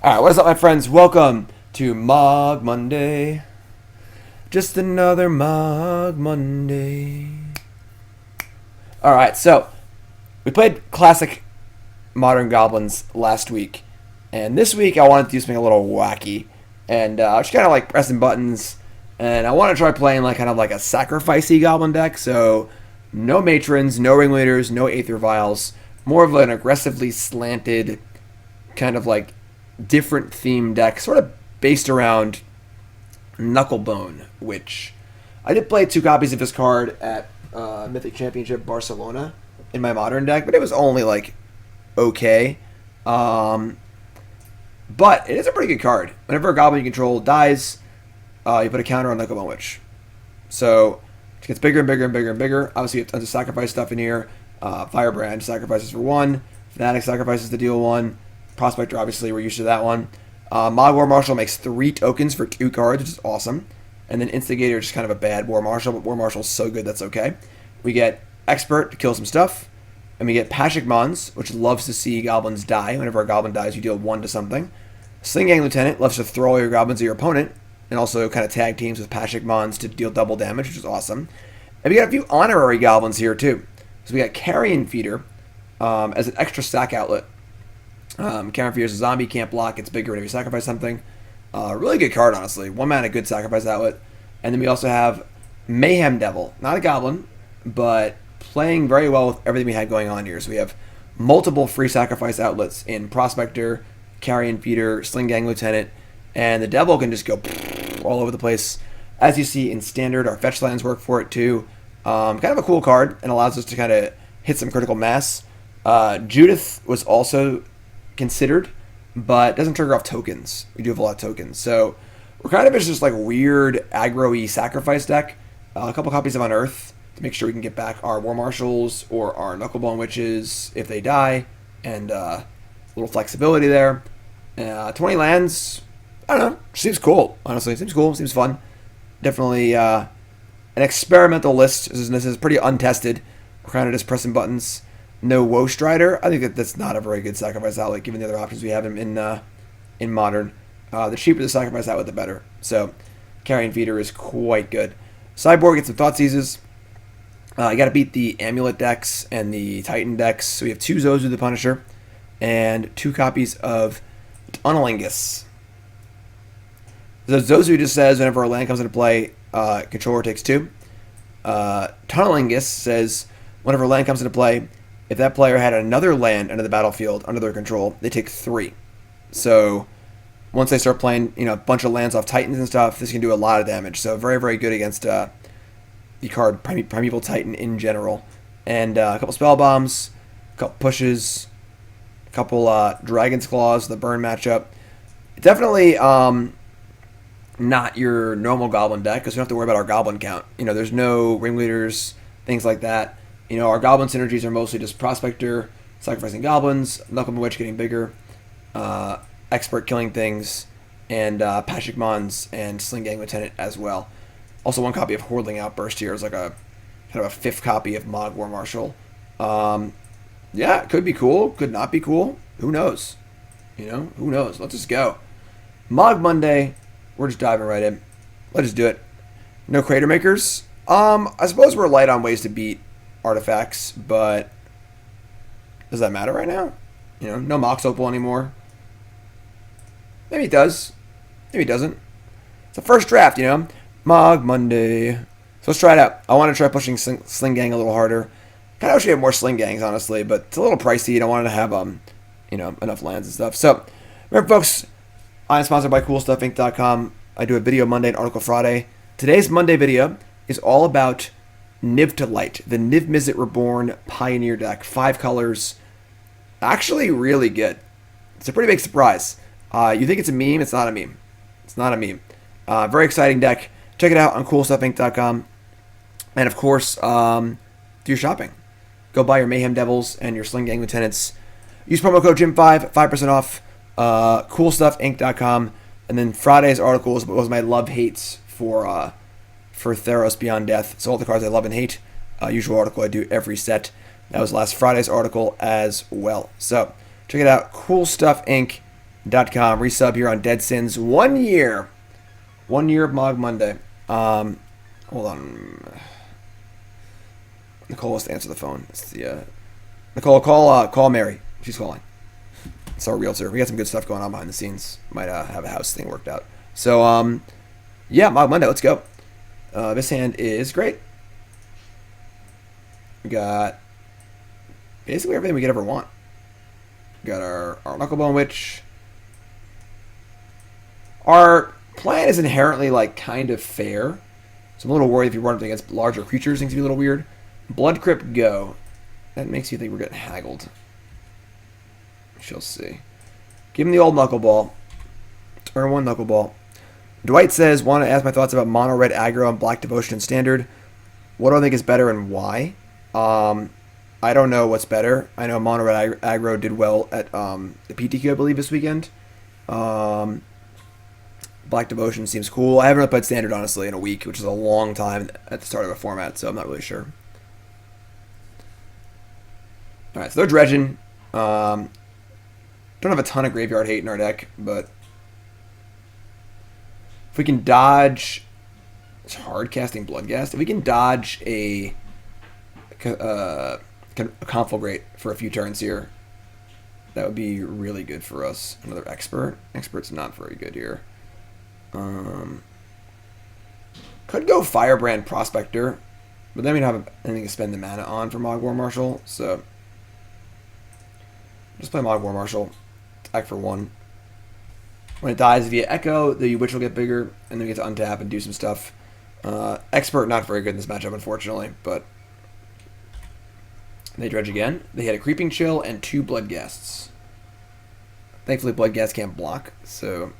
Alright, what is up, my friends? Welcome to Mogg Monday. Just another Mogg Monday. Alright, so we played classic Modern Goblins last week, and this week I wanted to do something a little wacky. And I was just kind of like pressing buttons, and I want to try playing like kind of like a sacrificey goblin deck. So no matrons, no ringleaders, no aether vials, more of an aggressively slanted kind of like different theme deck, sort of based around Knucklebone Witch. I did play 2 copies of this card at Mythic Championship Barcelona in my modern deck, but it was only like okay. But it is a pretty good card. Whenever a goblin you control dies, you put a counter on Knucklebone Witch. So it gets bigger and bigger and bigger and bigger. Obviously, you have tons of sacrifice stuff in here. Firebrand sacrifices for 1. Fanatic sacrifices to deal 1. Prospector, obviously, we're used to that one. Mogg War Marshal makes 3 tokens for 2 cards, which is awesome. And then Instigator is just kind of a bad War Marshal, but War Marshal's so good that's okay. We get Expert to kill some stuff. And we get Pashalik Mons, which loves to see goblins die. Whenever a goblin dies, you deal 1 to something. Sling-Gang Lieutenant loves to throw all your goblins at your opponent, and also kind of tag teams with Pashalik Mons to deal double damage, which is awesome. And we got a few honorary goblins here, too. So we got Carrion Feeder as an extra sack outlet. Carrion Feeder is a zombie, can't block, it's bigger whenever you sacrifice something. Really good card, honestly. 1 mana, good sacrifice outlet. And then we also have Mayhem Devil. Not a goblin, but playing very well with everything we had going on here. So we have multiple free sacrifice outlets in Prospector, Carrion Feeder, Sling-Gang Lieutenant, and the Devil can just go all over the place. As you see in Standard, our fetch lands work for it too. Kind of a cool card and allows us to kind of hit some critical mass. Judith was also considered, but doesn't trigger off tokens. We do have a lot of tokens. So we're kind of just like weird aggro-y sacrifice deck. A couple copies of Unearth to make sure we can get back our War Marshals or our Knucklebone Witches if they die, and a little flexibility there. 20 lands, I don't know, seems cool, honestly. Seems cool, seems fun. Definitely an experimental list. This is pretty untested. We're kind of just pressing buttons. No Woe Strider. I think that's not a very good sacrifice outlet given the other options we have in Modern. The cheaper the sacrifice outlet, the better. So Carrion Feeder is quite good. Sideboard gets some Thoughtseizes. You got to beat the Amulet decks and the Titan decks. So we have 2 Zozu the Punisher and 2 copies of Tunnel Ignus. So Zozu just says whenever a land comes into play, controller takes 2. Tunnel Ignus says whenever a land comes into play, if that player had another land under the battlefield under their control, they take 3. So once they start playing, a bunch of lands off Titans and stuff, this can do a lot of damage. So very, very good against the card Primeval Titan in general. And a couple spell bombs, a couple pushes, a couple Dragon's Claws, the burn matchup. Definitely not your normal Goblin deck because we don't have to worry about our Goblin count. There's no ringleaders, things like that. Our Goblin synergies are mostly just Prospector, sacrificing Goblins, Knucklebone Witch getting bigger, Expert killing things, and Pashalik Mons and Sling-Gang Lieutenant as well. Also 1 copy of Hordeling Outburst here is like a kind of a 5th copy of Mogg War Marshal. Yeah, it could be cool, could not be cool. Who knows? Who knows? Let's just go. Mogg Monday, we're just diving right in. Let's just do it. No Crater Makers. I suppose we're light on ways to beat artifacts, but does that matter right now? No Mox Opal anymore. Maybe it does. Maybe it doesn't. It's the first draft, Mogg Monday. So let's try it out. I want to try pushing Sling-Gang a little harder. Kind of wish we had more Sling-Gangs, honestly, but it's a little pricey. I don't want to have enough lands and stuff. So remember, folks, I'm sponsored by CoolStuffInc.com. I do a video Monday and article Friday. Today's Monday video is all about Niv to Light, the Niv Mizzet Reborn Pioneer deck. 5 colors. Actually really good. It's a pretty big surprise. You think it's a meme? It's not a meme. It's not a meme. Very exciting deck. Check it out on CoolStuffInc.com. And of course, do your shopping. Go buy your Mayhem Devils and your Sling-Gang Lieutenants. Use promo code GYM5, 5% off. CoolStuffInc.com. And then Friday's article was my love-hates for Theros Beyond Death. So all the cards I love and hate. Usual article I do every set. That was last Friday's article as well. So check it out. Cool Stuff Inc. resub here on Dead Sins. 1 year. 1 year of Mogg Monday. Hold on. Nicole has to answer the phone. It's the Nicole, call Mary. She's calling. It's our realtor. We got some good stuff going on behind the scenes. Might have a house thing worked out. So yeah, Mogg Monday. Let's go. This hand is great. We got basically everything we could ever want. We got our Knucklebone Witch. Our plan is inherently like kind of fair. So I'm a little worried if you run up against larger creatures, things can be a little weird. Blood Crypt go. That makes you think we're getting haggled. She'll see. Give him the old Knuckleball. Turn 1 Knuckleball. Dwight says, want to ask my thoughts about mono red aggro and black devotion and standard. What do I think is better and why? I don't know what's better. I know mono red aggro did well at the PTQ, I believe, this weekend. Black devotion seems cool. I haven't really played standard, honestly, in a week, which is a long time at the start of a format, so I'm not really sure. Alright, so they're dredging. Don't have a ton of graveyard hate in our deck, but if we can dodge, it's hard casting Bloodghast. If we can dodge a Conflagrate for a few turns here, that would be really good for us. Another expert. Expert's not very good here. Could go Firebrand Prospector, but then we don't have anything to spend the mana on for Mogg War Marshal, so just play Mogg War Marshal. Attack for 1. When it dies via Echo, the Witch will get bigger, and then we get to untap and do some stuff. Expert, not very good in this matchup, unfortunately, but they dredge again. They hit a Creeping Chill and 2 Bloodghasts. Thankfully, Bloodghast can't block, so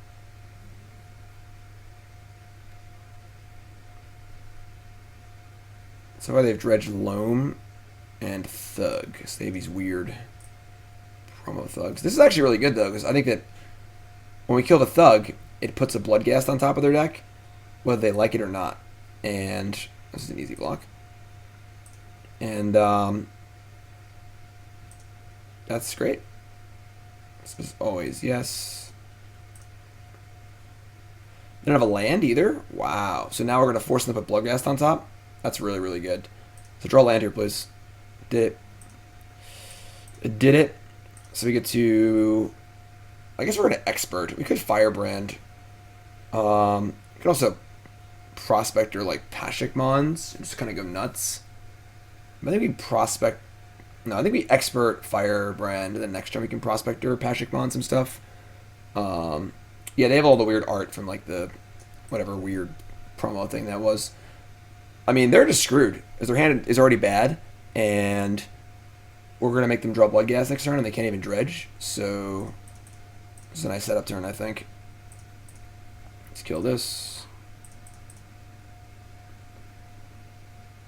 far they've dredged Loam and Thug. So they have these weird promo thugs. This is actually really good, though, because I think that when we kill the Thug, it puts a Bloodghast on top of their deck, whether they like it or not. And this is an easy block. And that's great. This is always yes. They don't have a land either. Wow. So now we're going to force them to put Bloodghast on top. That's really, really good. So draw land here, please. Did it. It did it. So we get to, I guess we're going to Expert. We could Firebrand. We could also Prospector like Pashalik Mons. Just kind of go nuts. I think we Prospect. No, I think we Expert Firebrand, and then next turn we can Prospector Pashalik Mons and stuff. Yeah, they have all the weird art from like the whatever weird promo thing that was. I mean, they're just screwed, because their hand is already bad, and we're going to make them draw Bloodghast next turn, and they can't even dredge, so this is a nice setup turn, I think. Let's kill this.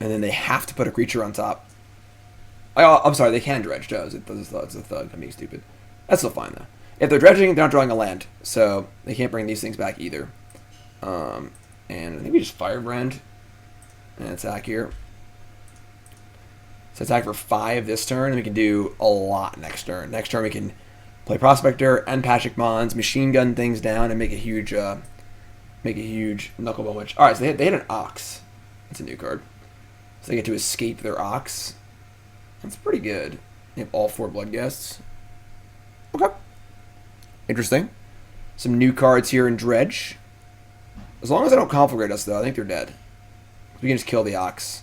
And then they have to put a creature on top. I'm sorry, they can dredge, Joe. It's a Thug. I'm being stupid. That's still fine, though. If they're dredging, they're not drawing a land, so they can't bring these things back either. And I think we just Firebrand and attack here. So attack for 5 this turn, and we can do a lot next turn. Next turn we can play Prospector and Pashalik Mons, machine gun things down, and make a huge Knucklebone Witch. All right, so they hit an Ox. That's a new card. So they get to escape their Ox. That's pretty good. They have all 4 Bloodghasts. Okay. Interesting. Some new cards here in Dredge. As long as they don't Conflagrate us, though, I think they're dead. We can just kill the Ox.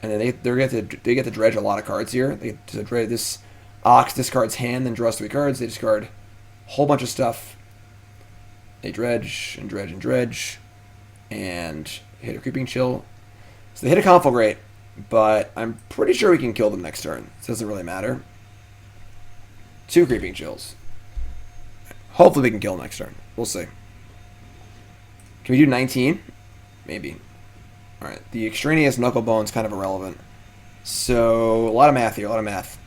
And then they get to dredge a lot of cards here. They get to dredge this Ox discards hand, then draws 3 cards. They discard a whole bunch of stuff. They dredge and dredge and dredge. And hit a Creeping Chill. So they hit a Conflagrate, but I'm pretty sure we can kill them next turn. So it doesn't really matter. 2 Creeping Chills. Hopefully we can kill them next turn. We'll see. Can we do 19? Maybe. Alright, the extraneous Knucklebone is kind of irrelevant. So, a lot of math here, a lot of math.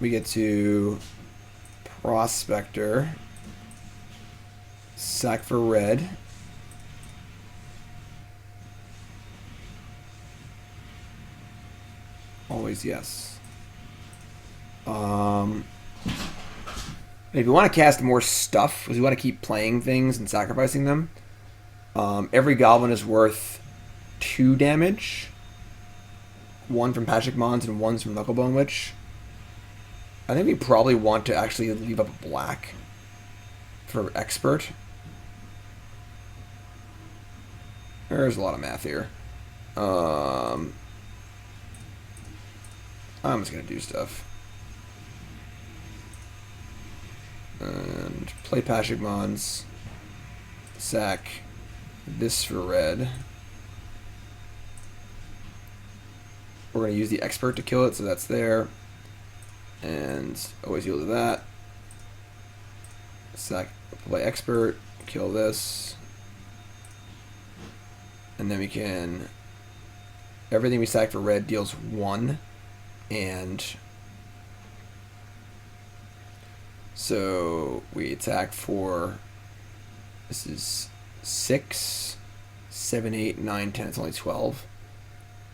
We get to Prospector. Sack for red. Always yes. If you want to cast more stuff, because you want to keep playing things and sacrificing them, every goblin is worth 2 damage. 1 from Pashalik Mons and 1 from Knucklebone Witch. I think we probably want to actually leave up a black for expert. There's a lot of math here. I'm just going to do stuff. And play Pashalik Mons. Sack this for red. We're going to use the expert to kill it, so that's there. And always yield to that. Sack, play expert, kill this. And then we can... Everything we sack for red deals 1. And... So we attack for... This is 6, 7, 8, 9, 10. It's only 12.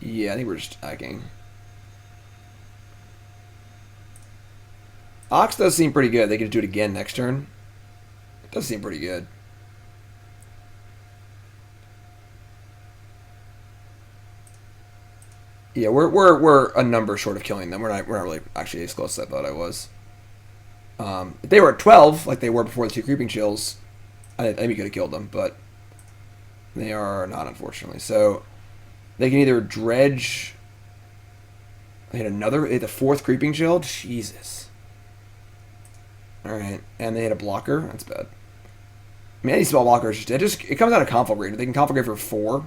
Yeah, I think we're just attacking. Ox does seem pretty good. They could do it again next turn. It does seem pretty good. Yeah, we're a number short of killing them. We're not really actually as close as I thought I was. If they were at 12, like they were before the 2 creeping chills, I think we could have killed them, but they are not, unfortunately. So they can either dredge. They hit the 4th creeping chill. Jesus. All right, and they hit a blocker. That's bad. I mean, any small blockers, it comes out of conflagrate. They can conflagrate for 4.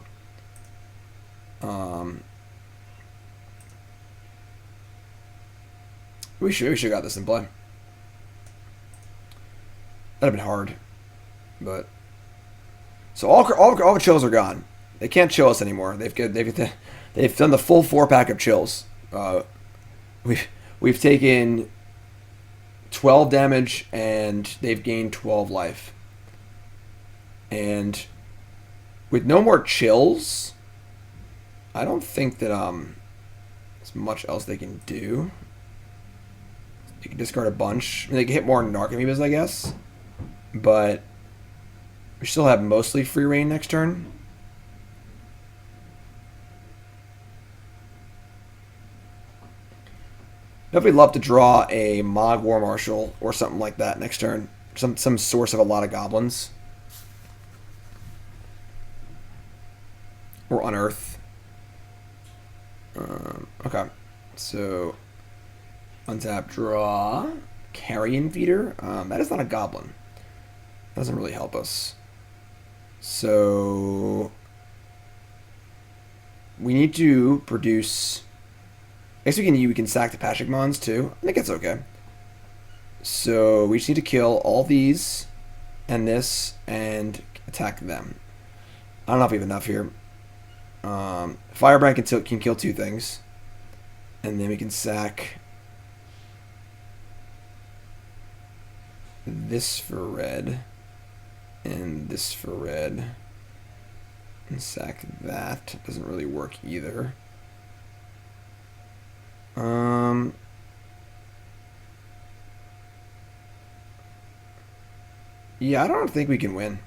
We should have got this in play. That'd have been hard, but so all the chills are gone. They can't chill us anymore. They've done the full 4-pack of chills. We've taken 12 damage and they've gained 12 life. And with no more chills, I don't think that there's much else they can do. They can discard a bunch. I mean, they can hit more Narcomoebas, I guess. But we still have mostly free reign next turn. Definitely love to draw a Mogg War Marshal or something like that next turn. Some source of a lot of goblins. Or Unearth. Okay. So, untap, draw. Carrion Feeder. That is not a goblin. Doesn't really help us. So we need to produce. I guess we can sack the Pashalik Mons too. I think that's okay. So we just need to kill all these and this and attack them. I don't know if we have enough here. Firebrand can kill 2 things, and then we can sack this for red. And this for red. And sack that. Doesn't really work either. Yeah, I don't think we can win.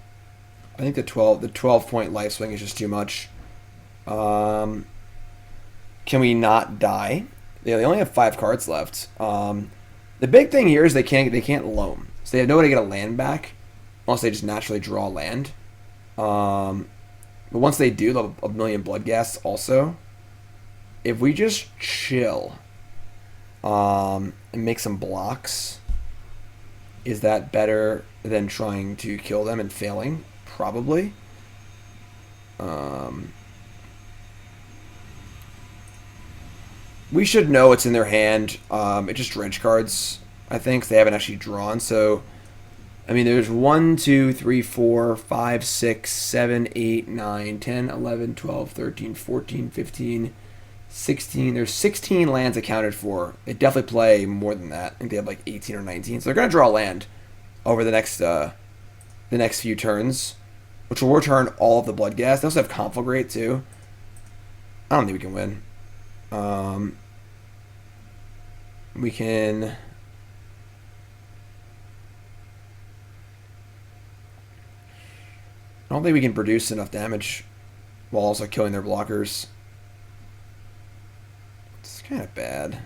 I think the 12-point life swing is just too much. Can we not die? Yeah, they only have 5 cards left. The big thing here is they can't loam. So they have no way to get a land back. Unless they just naturally draw land. But once they do, they'll have a million blood gas also. If we just chill and make some blocks, is that better than trying to kill them and failing? Probably. We should know what's in their hand. It's just dredge cards, I think. They haven't actually drawn, so... I mean, there's 1, 2, 3, 4, 5, 6, 7, 8, 9, 10, 11, 12, 13, 14, 15, 16. There's 16 lands accounted for. They definitely play more than that. I think they have like 18 or 19. So they're going to draw land over the next few turns, which will return all of the blood gas. They also have Conflagrate too. I don't think we can win. We can... I don't think we can produce enough damage while also killing their blockers. It's kind of bad.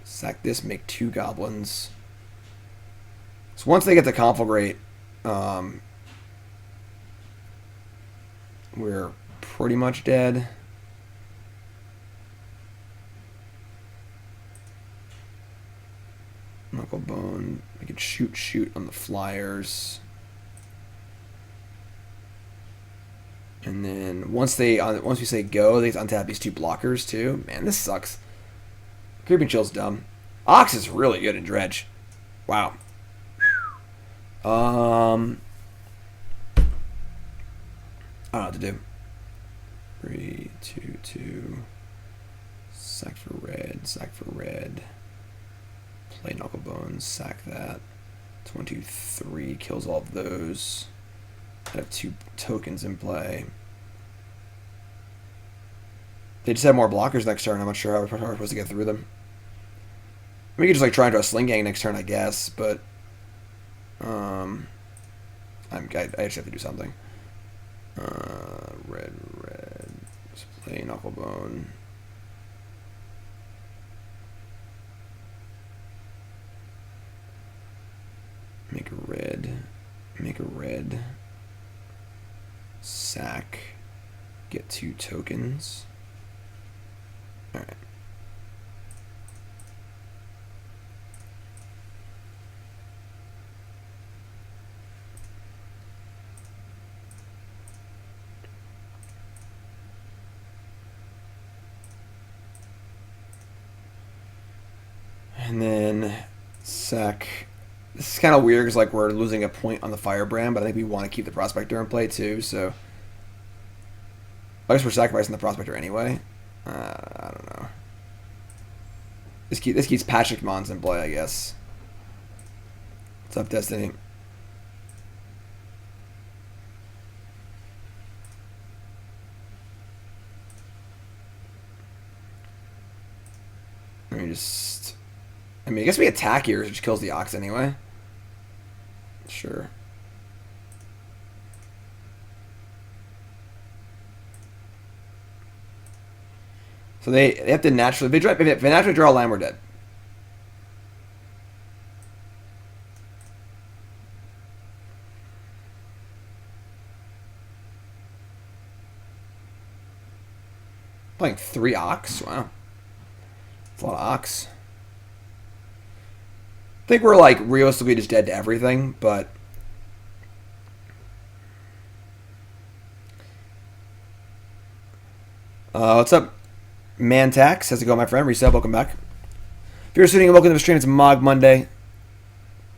Sack this, make 2 goblins. So once they get to Conflagrate, we're pretty much dead. Knucklebone. We could shoot on the flyers. And then once we say go, they untap these 2 blockers too. Man, this sucks. Creeping Chill's dumb. Ox is really good in Dredge. Wow. I don't know what to do. 3, 2, 2. Sack for red. Sack for red. Play Knucklebones. Sack that. 1, 2, 3 kills all of those. I have 2 tokens in play. They just have more blockers next turn. I'm not sure how we're supposed to get through them. We could just like try and draw a Sling-Gang next turn, I guess, but I actually have to do something. Red. Let's play Knucklebone. Make a red. Make a red. Sack. Get 2 tokens. Alright. And then Sack. This is kind of weird because like we're losing a point on the Firebrand, but I think we want to keep the Prospector in play too. So I guess we're sacrificing the Prospector anyway. I don't know. This keeps Pashalik Mons in play, I guess. What's up, Destiny? Let me just. I mean, I guess we attack here, which kills the Ox anyway. Sure. So they have to naturally. If they naturally draw a land, we're dead. Playing 3 Ox? Wow. That's a lot of Ox. I think we're like realistically just dead to everything, but what's up, Mantax? How's it going, my friend? Reset, welcome back. If you're tuning in, welcome to the stream. It's Mogg Monday.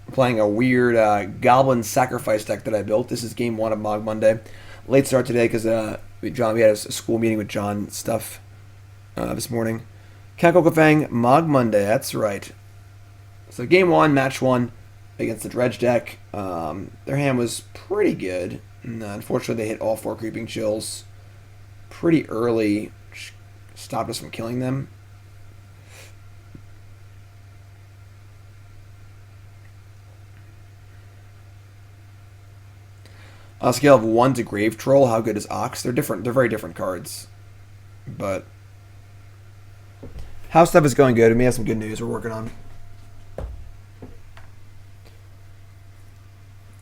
We're playing a weird Goblin Sacrifice deck that I built. This is game 1 of Mogg Monday. Late start today because we had a school meeting with John stuff this morning. Knucklebone Mogg Monday. That's right. So game 1, match 1 against the Dredge deck. Their hand was pretty good. And, unfortunately, they hit all 4 Creeping Chills pretty early, which stopped us from killing them. On a scale of 1 to Grave Troll, how good is Ox? They're different. They're very different cards. But house stuff is going good. We have some good news we're working on.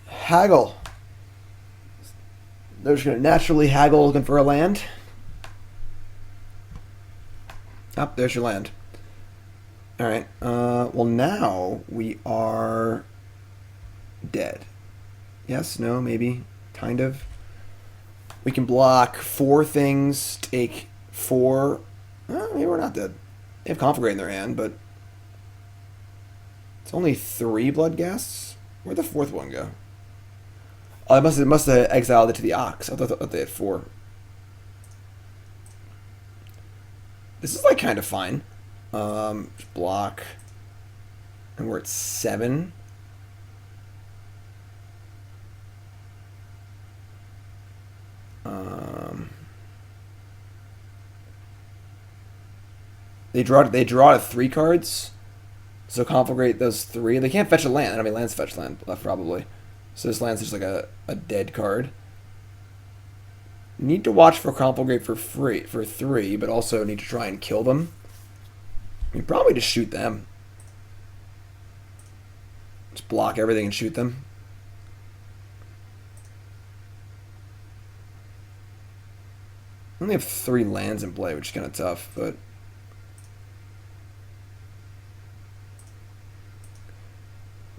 Haggle. They're just going to naturally haggle looking for a land. Oh, there's your land. Alright. Well, now we are dead. Yes, no, maybe. Kind of. We can block 4 things, take 4. Maybe we're not dead. They have Conflagrate in their hand, but it's only 3 Bloodghasts. Where'd the 4th one go? Oh, it must have exiled it to the Ox. I thought they had 4. This is like kind of fine. Just block, and we're at 7. They draw 3 cards, so Conflagrate those 3. They can't fetch a land. I don't mean lands fetch land left probably. So this land's just like a dead card. Need to watch for Conflagrate for 3, but also need to try and kill them. You probably just shoot them. Just block everything and shoot them. I only have 3 lands in play, which is kind of tough, but...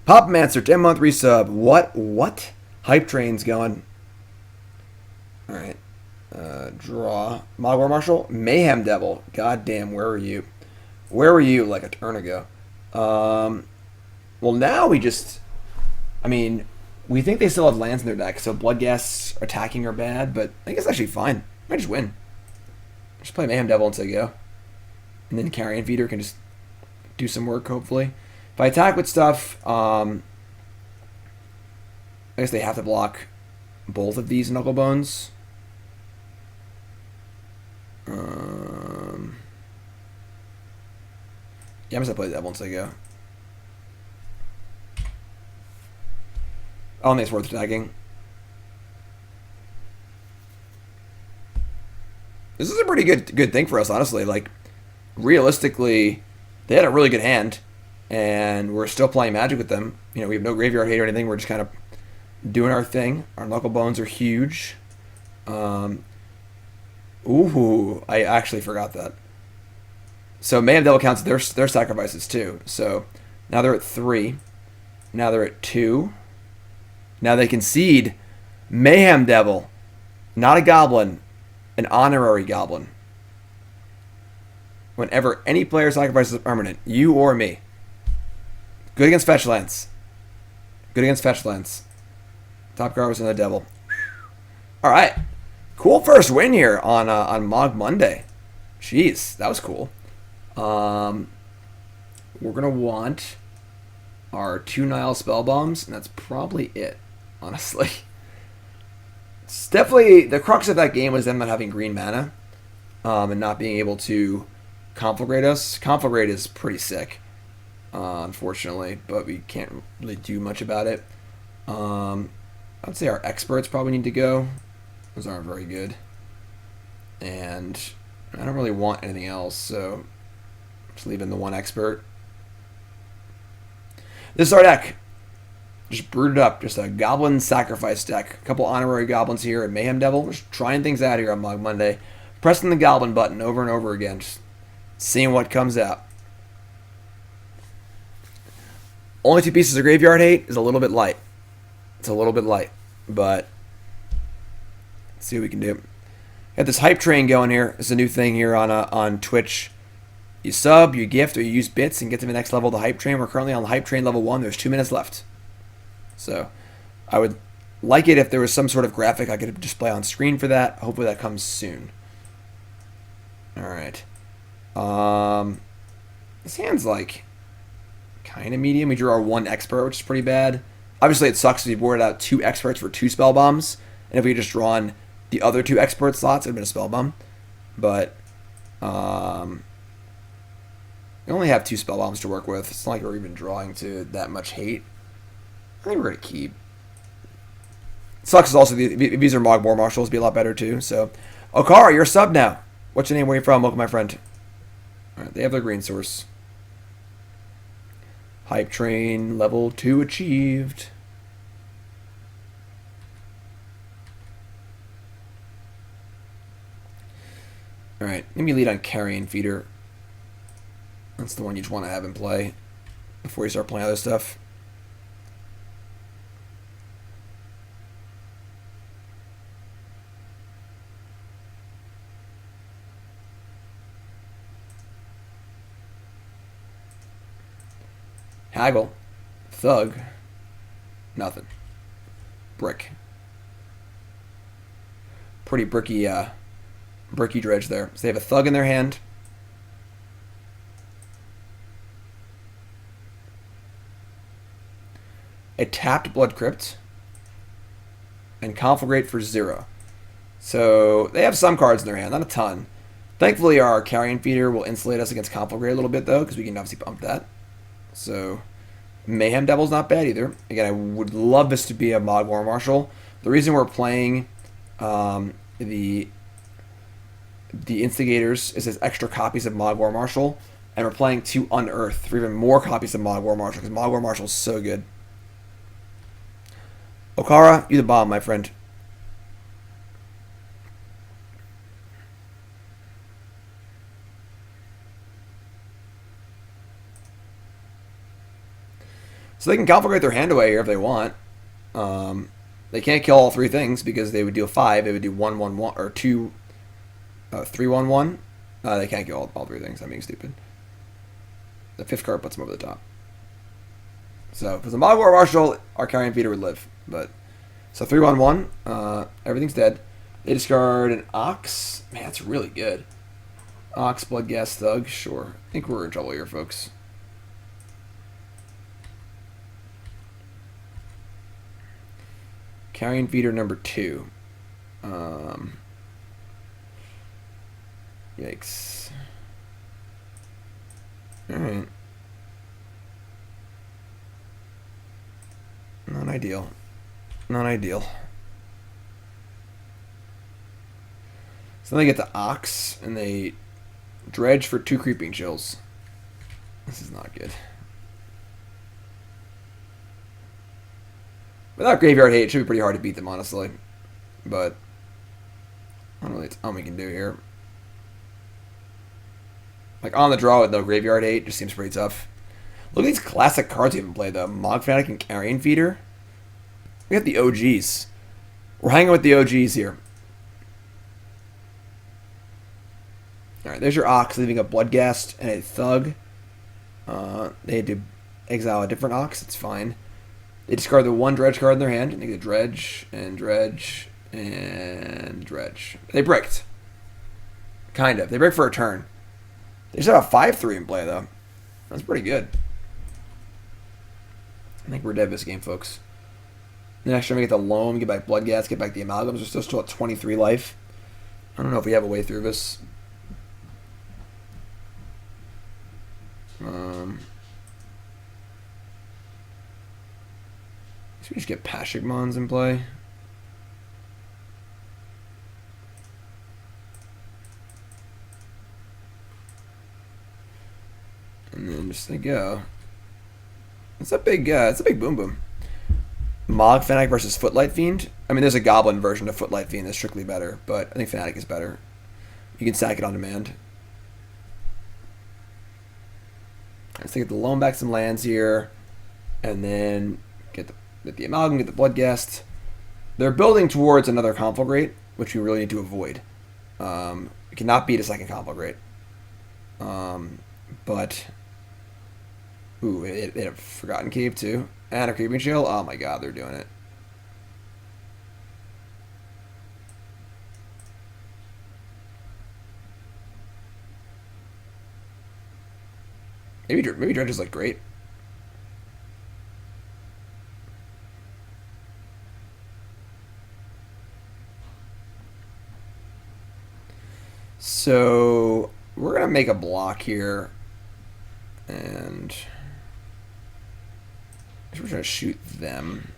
Pop-Mancer, 10-month resub. What? Hype train's going. Alright. Draw. Mogg War Marshal. Mayhem Devil. God damn, where were you? Where were you like a turn ago? Well, now we just... I mean, we think they still have lands in their deck, so Bloodghast attacking are bad, but I think it's actually fine. I might just win. Just play Mayhem Devil until I go. And then Carrion Feeder can just do some work, hopefully. If I attack with stuff, I guess they have to block both of these Knucklebones. Yeah, I'm just gonna play that once I go. I don't think it's worth attacking. This is a pretty good thing for us, honestly. Like, realistically, they had a really good hand, and we're still playing Magic with them. You know, we have no graveyard hate or anything. We're just kind of doing our thing. Our Knucklebones are huge. Ooh, I actually forgot that. So Mayhem Devil counts their sacrifices too. So now they're at 3. Now they're at 2. Now they concede Mayhem Devil, not a goblin, an honorary goblin. Whenever any player sacrifices a permanent, you or me. Good against fetch lands. Good against fetch lands. Top card was another devil. All right, cool first win here on Mogg Monday. Jeez, that was cool. We're gonna want our 2 Nihil Spellbombs, and that's probably it, honestly. It's definitely the crux of that game was them not having green mana, and not being able to Conflagrate us. Conflagrate is pretty sick, unfortunately, but we can't really do much about it. I'd say our experts probably need to go. Those aren't very good, and I don't really want anything else, so just leaving the 1 expert. This is our deck. Just brewed it up. Just a Goblin Sacrifice deck. A couple honorary goblins here at Mayhem Devil. Just trying things out here on Mogg Monday. Pressing the Goblin button over and over again. Just seeing what comes out. Only 2 pieces of graveyard hate is a little bit light. It's a little bit light. But let's see what we can do. Got this hype train going here. This is a new thing here on Twitch. You sub, you gift, or you use bits and get to the next level of the hype train. We're currently on the hype train level 1. There's 2 minutes left. So I would like it if there was some sort of graphic I could display on screen for that. Hopefully that comes soon. Alright. This hand's like kind of medium. We drew our 1 expert, which is pretty bad. Obviously it sucks if we boarded out 2 experts for 2 spell bombs. And if we had just drawn the other 2 expert slots, it would have been a spell bomb. But we only have 2 spell bombs to work with. It's not like we're even drawing to that much hate. I think we're going to keep. Sucks is also these are Mogg War Marshals, be a lot better too. So, Okara, you're a sub now. What's your name? Where are you from? Welcome, my friend. Alright, they have their green source. Hype train level 2 achieved. Alright, let me lead on Carrion Feeder. That's the one you just want to have in play before you start playing other stuff. Haggle. Thug. Nothing. Brick. Pretty bricky Dredge there. So they have a Thug in their hand. A tapped Blood Crypt. And Conflagrate for 0. So they have some cards in their hand, not a ton. Thankfully our Carrion Feeder will insulate us against Conflagrate a little bit though, because we can obviously pump that. So Mayhem Devil's not bad either. Again, I would love this to be a Mogg War Marshal. The reason we're playing the Instigators is there's extra copies of Mogg War Marshal, and we're playing 2 Unearth for even more copies of Mogg War Marshal, because Mogg War Marshal is so good. Okara, you the bomb, my friend. So they can conflagrate their hand away here if they want. They can't kill all 3 things because they would do a 5. They would do 1-1-1 or 2 3-1-1. They can't kill all 3 things. I'm being stupid. The 5th card puts them over the top. So if it's a Mogg War Marshal, our Carrion Feeder would live. But so 3-1-1. Everything's dead. They discard an Ox. Man, that's really good. Ox, Bloodghast, Thug. Sure. I think we're in trouble here, folks. Carrion Feeder number 2. Yikes. Alright. Not ideal. Not ideal. So then they get the Ox, and they Dredge for 2 Creeping Chills. This is not good. Without Graveyard Hate, it should be pretty hard to beat them, honestly. But I don't know really what we can do here. Like, on the draw with no Graveyard Hate just seems pretty tough. Look at these classic cards we haven't played, though. Mogg Fanatic and Carrion Feeder. We got the OGs. We're hanging with the OGs here. Alright, there's your Ox, leaving a Bloodghast and a Thug. They had to exile a different Ox. It's fine. They discard the 1 Dredge card in their hand, and they get Dredge, and Dredge, and Dredge. They bricked. Kind of. They bricked for a turn. They just have a 5-3 in play, though. That's pretty good. I think we're dead this game, folks. The next turn we get the Loam, get back Bloodghast, get back the Amalgams. We're still at 23 life. I don't know if we have a way through this. So we just get Pashalik Mons in play. And then just they go. It's a big boom boom. Mogg Fanatic versus Footlight Fiend. I mean, there's a Goblin version of Footlight Fiend that's strictly better, but I think Fanatic is better. You can sack it on demand. Let's get the Loam back some lands here, and then get the Amalgam, get the Bloodghast. They're building towards another Conflagrate, which we really need to avoid. We cannot beat a second Conflagrate. But ooh, they had a Forgotten Cave too, and a Creeping Shield. Oh my God, they're doing it. Maybe Dredge is like great. So we're gonna make a block here, and we're gonna shoot them.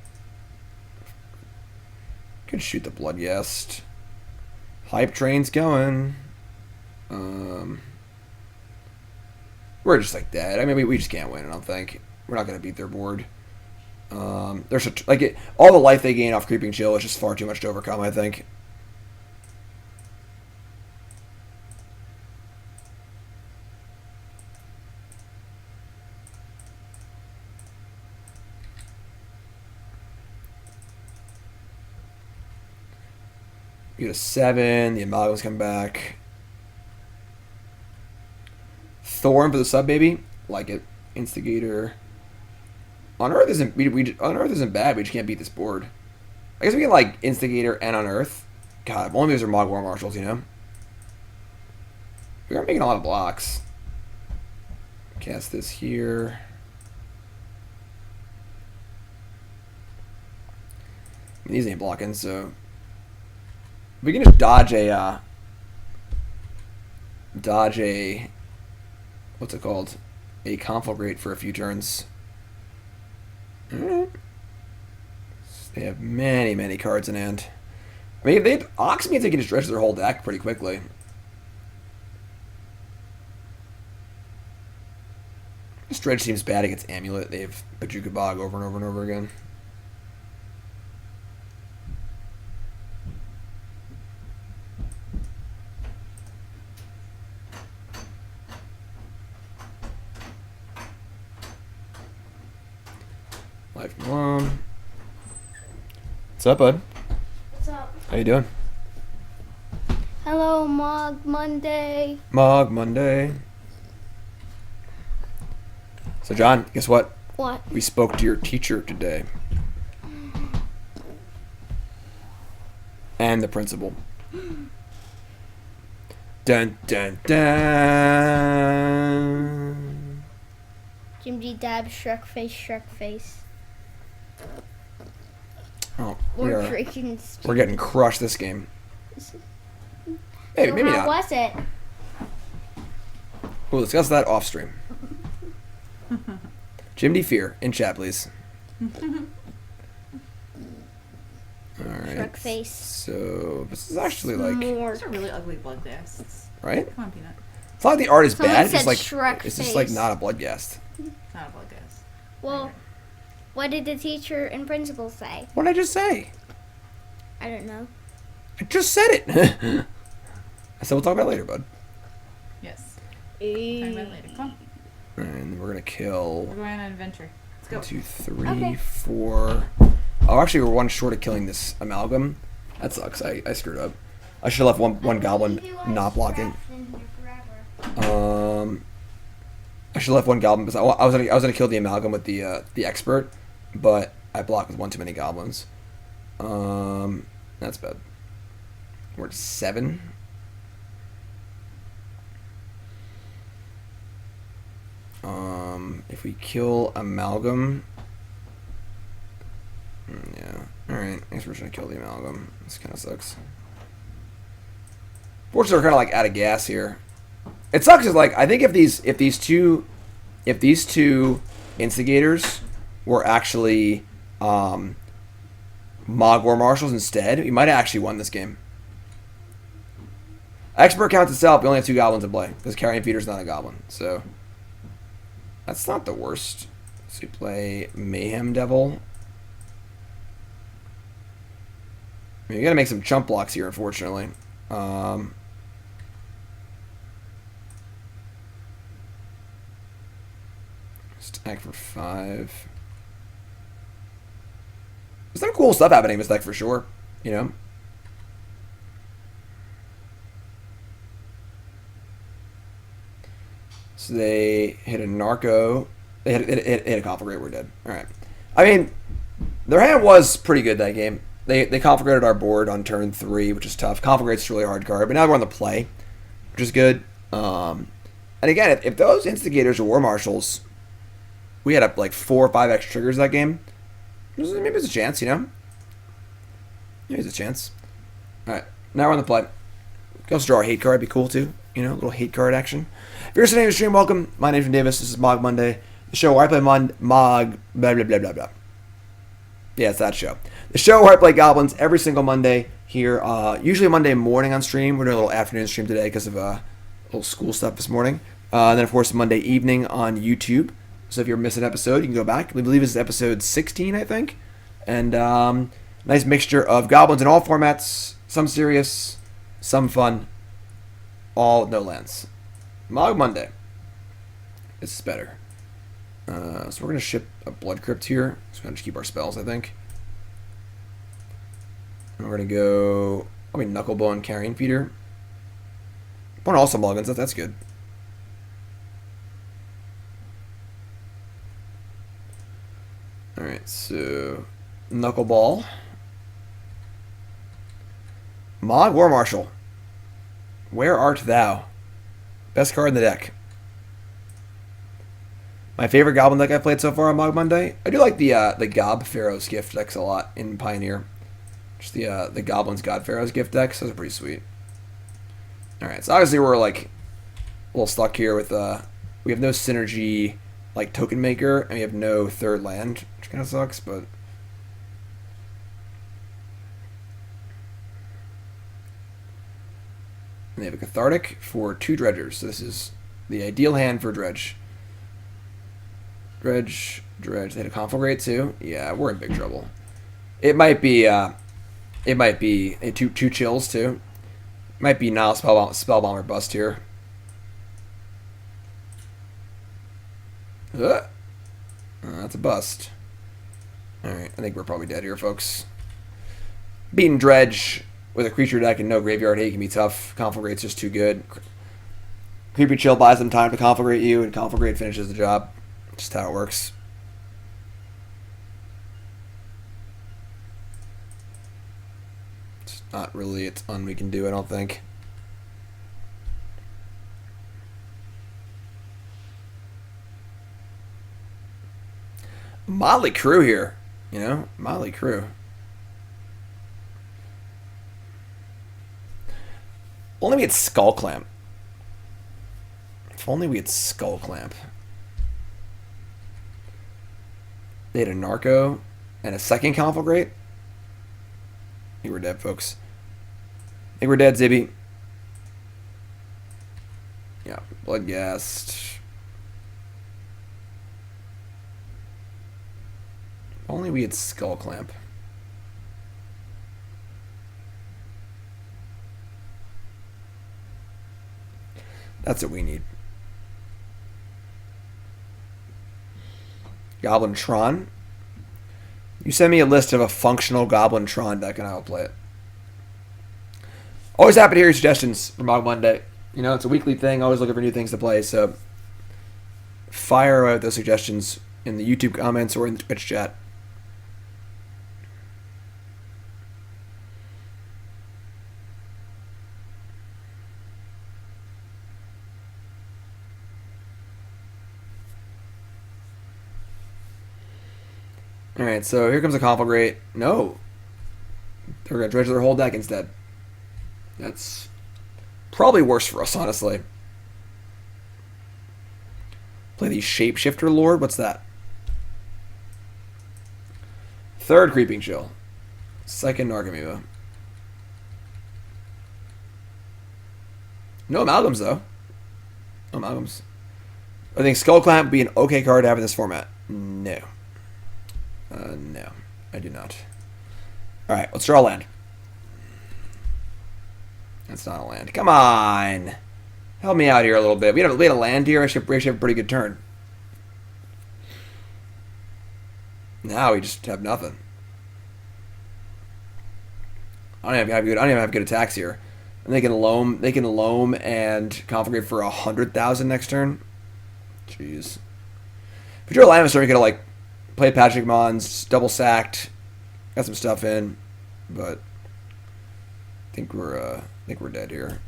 Could shoot the Bloodghast. Hype train's going. We're just like dead. I mean, we just can't win. I don't think we're not gonna beat their board. There's all the life they gain off Creeping Chill is just far too much to overcome. I think. We get a 7. The Amalgams come back. Thorn for the sub, baby. Like it. Instigator. Unearth isn't Unearth isn't bad. We just can't beat this board. I guess we can like Instigator and Unearth. God, if only these are Mogg War Marshals, you know. We are making a lot of blocks. Cast this here. I mean, these ain't blocking, so we can just dodge a what's it called? A Conflagrate for a few turns. Alright. They have many, many cards in hand. I mean, they Ox means they can just dredge their whole deck pretty quickly. This dredge seems bad against Amulet. They have Bajuka Bog over and over and over again. Life Malone. What's up, bud? What's up? How you doing? Hello, Mogg Monday. Mogg Monday. So, John, guess what? What? We spoke to your teacher today. And the principal. Dun, dun, dun. Jim G. Dab, Shrek face, Shrek face. Oh, We're we're getting crushed this game. Hey, So maybe how not. was it? We'll discuss that off stream. Jim D. Fear in chat, please. Alright. Shrek face. So, this is actually like. More. Those are really ugly blood ghasts. Right? Come on, Peanut. It's not like the art is Someone bad. It's said just like. Shrek It's just like face. not a bloodghast. It's not a blood ghast. Well, what did the teacher and principal say? What did I just say? I don't know. I just said it. I said we'll talk about it later, bud. Yes. Talk about it later. Come on. And we're gonna kill We're going on an adventure. Let's go. 1, 2, 3, Okay. 4. Oh, actually, we're one short of killing this amalgam. That sucks. I screwed up. I should have left one goblin not blocking. I should have left one goblin because I was gonna kill the amalgam with the expert, but I blocked with one too many goblins. That's bad. We're at 7. If we kill amalgam, yeah. All right. I guess we're just gonna kill the amalgam. This kind of sucks. Fortunately, we're kind of like out of gas here. It sucks. Is like I think if these two instigators were actually Mogg War Marshals instead, we might have actually won this game. Expert counts itself. We only have 2 goblins in play because Carrion Feeder's not a goblin, so that's not the worst. So we play Mayhem Devil. I mean, you gotta make some chump blocks here, unfortunately. Stack for 5. There's some cool stuff happening in this deck for sure, you know? So they hit a narco. They hit a conflagrate. We're dead. All right. I mean, their hand was pretty good that game. They conflagrated our board on turn 3, which is tough. Conflagrate's a really hard card, but now we're on the play, which is good. And again, if those instigators or war marshals, we had up like 4 or 5 extra triggers that game. Maybe there's a chance, you know. Maybe there's a chance. All right, now we're on the play. We can also draw a hate card. Be cool too, you know, a little hate card action. If you're listening to the stream, welcome. My name's Davis. This is Mogg Monday, the show where I play Mogg blah blah blah blah blah. Yeah, it's that show. The show where I play goblins every single Monday here. Usually Monday morning on stream. We're doing a little afternoon stream today because of a little school stuff this morning. And then of course Monday evening on YouTube. So if you're missing an episode, you can go back. We believe this is episode 16, I think. And nice mixture of goblins in all formats. Some serious, some fun. All no lands. Mogg Monday. This is better. So we're going to ship a Blood Crypt here. So we're going to keep our spells, I think. And we're going to go... Knucklebone Carrion Feeder. One also mulligans. That's good. Alright, so... Knuckleball. Mogg War Marshal. Where art thou? Best card in the deck. My favorite goblin deck I've played so far on Mogg Monday. I do like the Gob Pharaoh's Gift decks a lot in Pioneer. Just the Goblins God Pharaoh's Gift decks. Those are pretty sweet. Alright, so obviously we're like a little stuck here with we have no synergy like token maker and we have no third land, which kind of sucks, but... And they have a Cathartic for 2 Dredgers, so this is the ideal hand for Dredge. Dredge. They had a Conflagrate too. Yeah, we're in big trouble. It might be 2 chills too. Might be Nihil Spellbomb or bust here. That's a bust. Alright, I think we're probably dead here, folks. Beating Dredge with a creature deck and no graveyard hate can be tough. Conflagrate's just too good. Creepy Chill buys them time to Conflagrate you, and Conflagrate finishes the job. Just how it works. It's not really a ton we can do, I don't think. Motley crew here, you know? Motley crew. Only we had Skull Clamp. If only we had Skull Clamp. They had a Narco and a second Conflagrate. I think we're dead, folks. I think we're dead, Zibby. Yeah, Bloodghast. If only we had Skull Clamp. That's what we need. Goblin Tron. You send me a list of a functional Goblin Tron deck and I will play it. Always happy to hear your suggestions for Mogg Monday. You know, it's a weekly thing. Always looking for new things to play. So fire out those suggestions in the YouTube comments or in the Twitch chat. Alright, so here comes a Conflagrate. No. They're going to dredge their whole deck instead. That's probably worse for us, honestly. Play the Shapeshifter Lord. What's that? 3rd Creeping Chill. 2nd Nargamoeba. No Amalgams, though. No Amalgams. I think Skull Clamp would be an okay card to have in this format. No. No, I do not. Alright, let's draw a land. That's not a land. Come on! Help me out here a little bit. We had a land here. I should have a pretty good turn. Now we just have nothing. I don't even have good attacks here. And they can loam and Conflagrate for 100,000 next turn. Jeez. If we draw a land, we could have played Pashalik Mons, double sacked, got some stuff in, but I think we're dead here.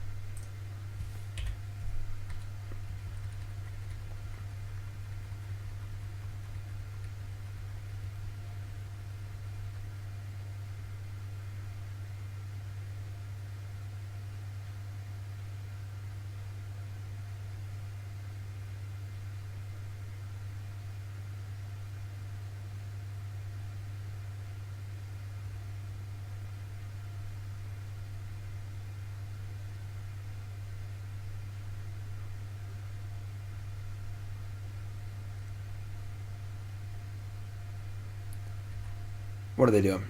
What are they doing?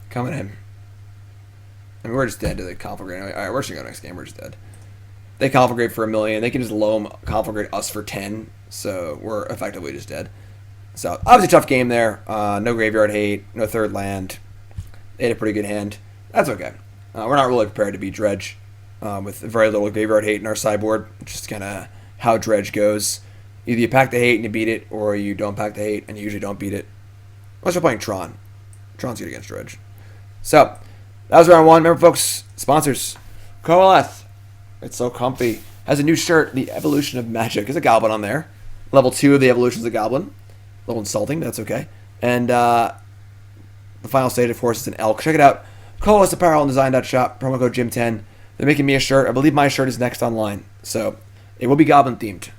Coming in. I mean, we're just dead to the Conflagrate. Alright, we're just going to go next game. We're just dead. They Conflagrate for $1 million. They can just loam Conflagrate us for 10. So we're effectively just dead. So obviously tough game there. No graveyard hate. No 3rd land. They had a pretty good hand. That's okay. We're not really prepared to beat Dredge with very little graveyard hate in our sideboard. Just kind of how Dredge goes. Either you pack the hate and you beat it, or you don't pack the hate and you usually don't beat it. Unless you're playing Tron. Tron's good against Dredge. So, that was round 1. Remember, folks, sponsors. Coalesce. It's so comfy. Has a new shirt, The Evolution of Magic. There's a Goblin on there. Level 2 of the Evolutions of Goblin. A little insulting, but that's okay. And the final stage, of course, is an elk. Check it out. Coalesce Apparel and Design.shop. Promo code Jim10. They're making me a shirt. I believe my shirt is next online. So, it will be Goblin themed.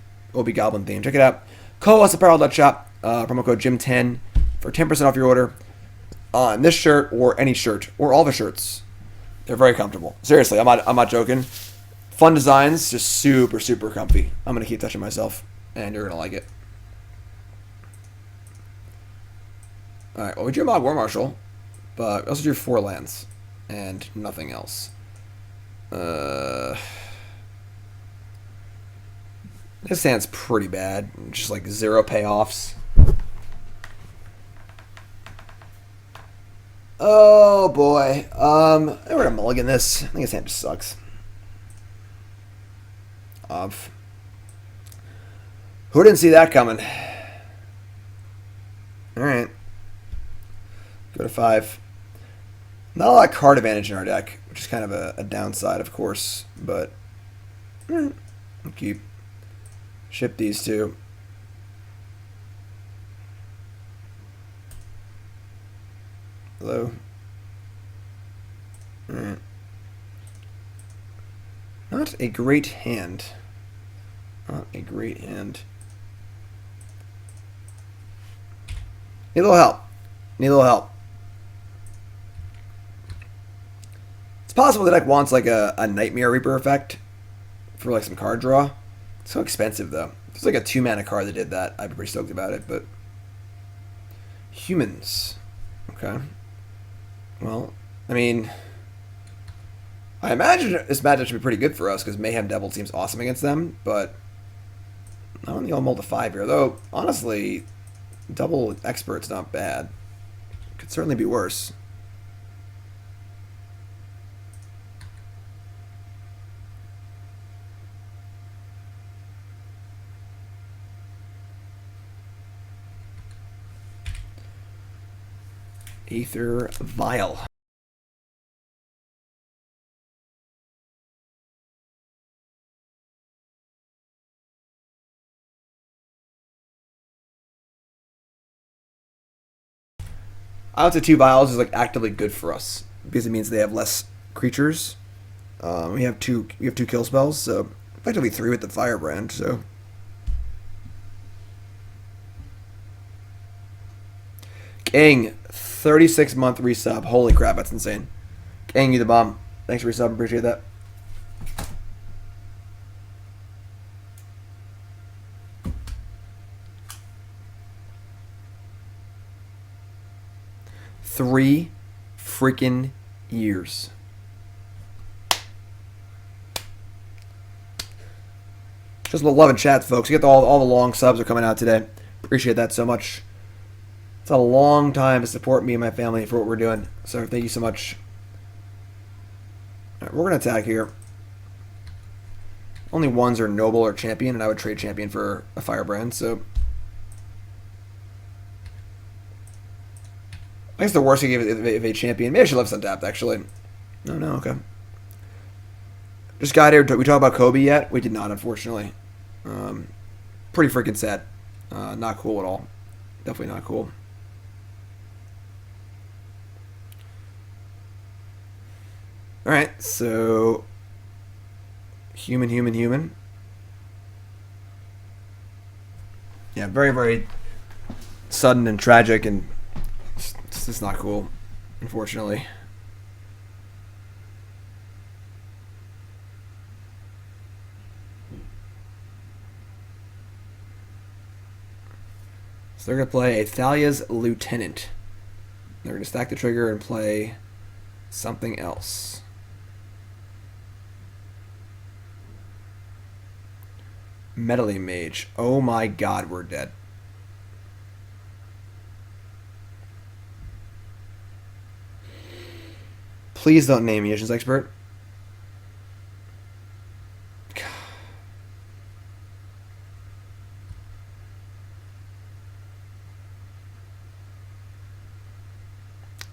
Check it out. Coalesce Apparel.shop. Promo code Jim10. for 10% off your order on this shirt or any shirt or all the shirts. They're very comfortable. Seriously, I'm not joking. Fun designs, just super, super comfy. I'm going to keep touching myself, and you're going to like it. Alright, well, we drew Mogg War Marshal, but we also drew 4 lands, and nothing else. This hand's pretty bad. Just like 0 payoffs. Oh boy. We're gonna mulligan this. I think this hand just sucks. Who didn't see that coming? Alright. Go to 5. Not a lot of card advantage in our deck, which is kind of a downside, of course, but we'll keep. Ship these two. Hello. Alright. Not a great hand. Not a great hand. Need a little help. Need a little help. It's possible the deck wants like a Nightmare Reaper effect for like some card draw. It's so expensive though. If it's like a 2-mana card that did that, I'd be pretty stoked about it, but humans. Okay. Well, I mean, I imagine this matchup should be pretty good for us because Mayhem Devil seems awesome against them, but not on the old mold 5 here. Though, honestly, double expert's not bad. Could certainly be worse. Aether Vial. I would say 2 vials is like actively good for us because it means they have less creatures. We have two kill spells, so effectively 3 with the Firebrand. So King, 36-month resub. Holy crap, that's insane. King, you the bomb. Thanks for resub, appreciate that. Three freaking years. Just love in chat, folks. You get all the long subs are coming out today. Appreciate that so much. It's a long time to support me and my family for what we're doing. So thank you so much. All right, we're going to attack here. Only ones are Noble or Champion, and I would trade Champion for a Firebrand, so I guess the worst I give if a Champion. Maybe I should left untapped, actually. No, okay. Just got here. We talked about Kobe yet? We did not, unfortunately. Pretty freaking sad. Not cool at all. Definitely not cool. Alright, so human. Yeah, very, very sudden and tragic, and it's just not cool, unfortunately. So they're going to play a Thalia's Lieutenant. They're going to stack the trigger and play something else. Meddling Mage. Oh my god, we're dead. Please don't name Munitions Expert.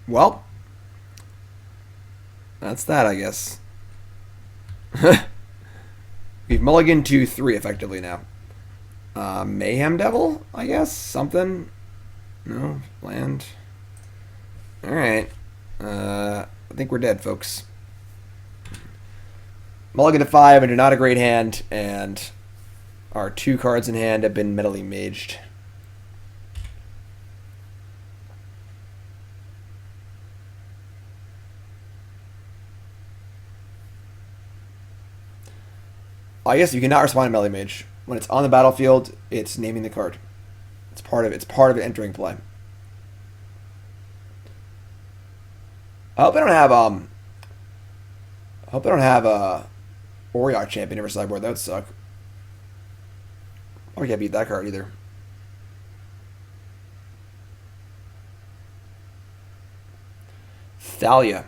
Well, that's that, I guess. We've mulliganed to 3 effectively now. Mayhem Devil, I guess? Something? No? Land? Alright. I think we're dead, folks. Mulligan to 5 and not a great hand, and our 2 cards in hand have been Meddling Maged. I guess you cannot respond to Melee Mage. When it's on the battlefield, it's naming the card. It's part of it entering play. I hope I don't have Oriok champion over sideboard. That would suck. I can't beat that card either. Thalia.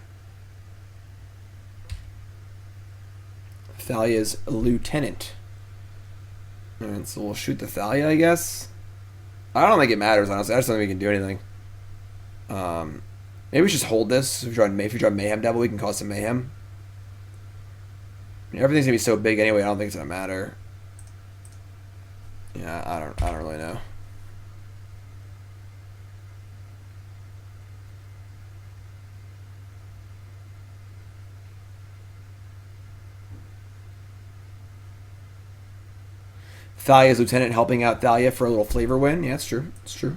Thalia's Lieutenant. Alright, so we'll shoot the Thalia, I guess. I don't think it matters, honestly. I just don't think we can do anything. Maybe we should just hold this. If we draw Mayhem Devil, we can cause some mayhem. I mean, everything's gonna be so big anyway. I don't think it's gonna matter. Yeah, I don't really know. Thalia's Lieutenant helping out Thalia for a little flavor win. Yeah, it's true. It's true.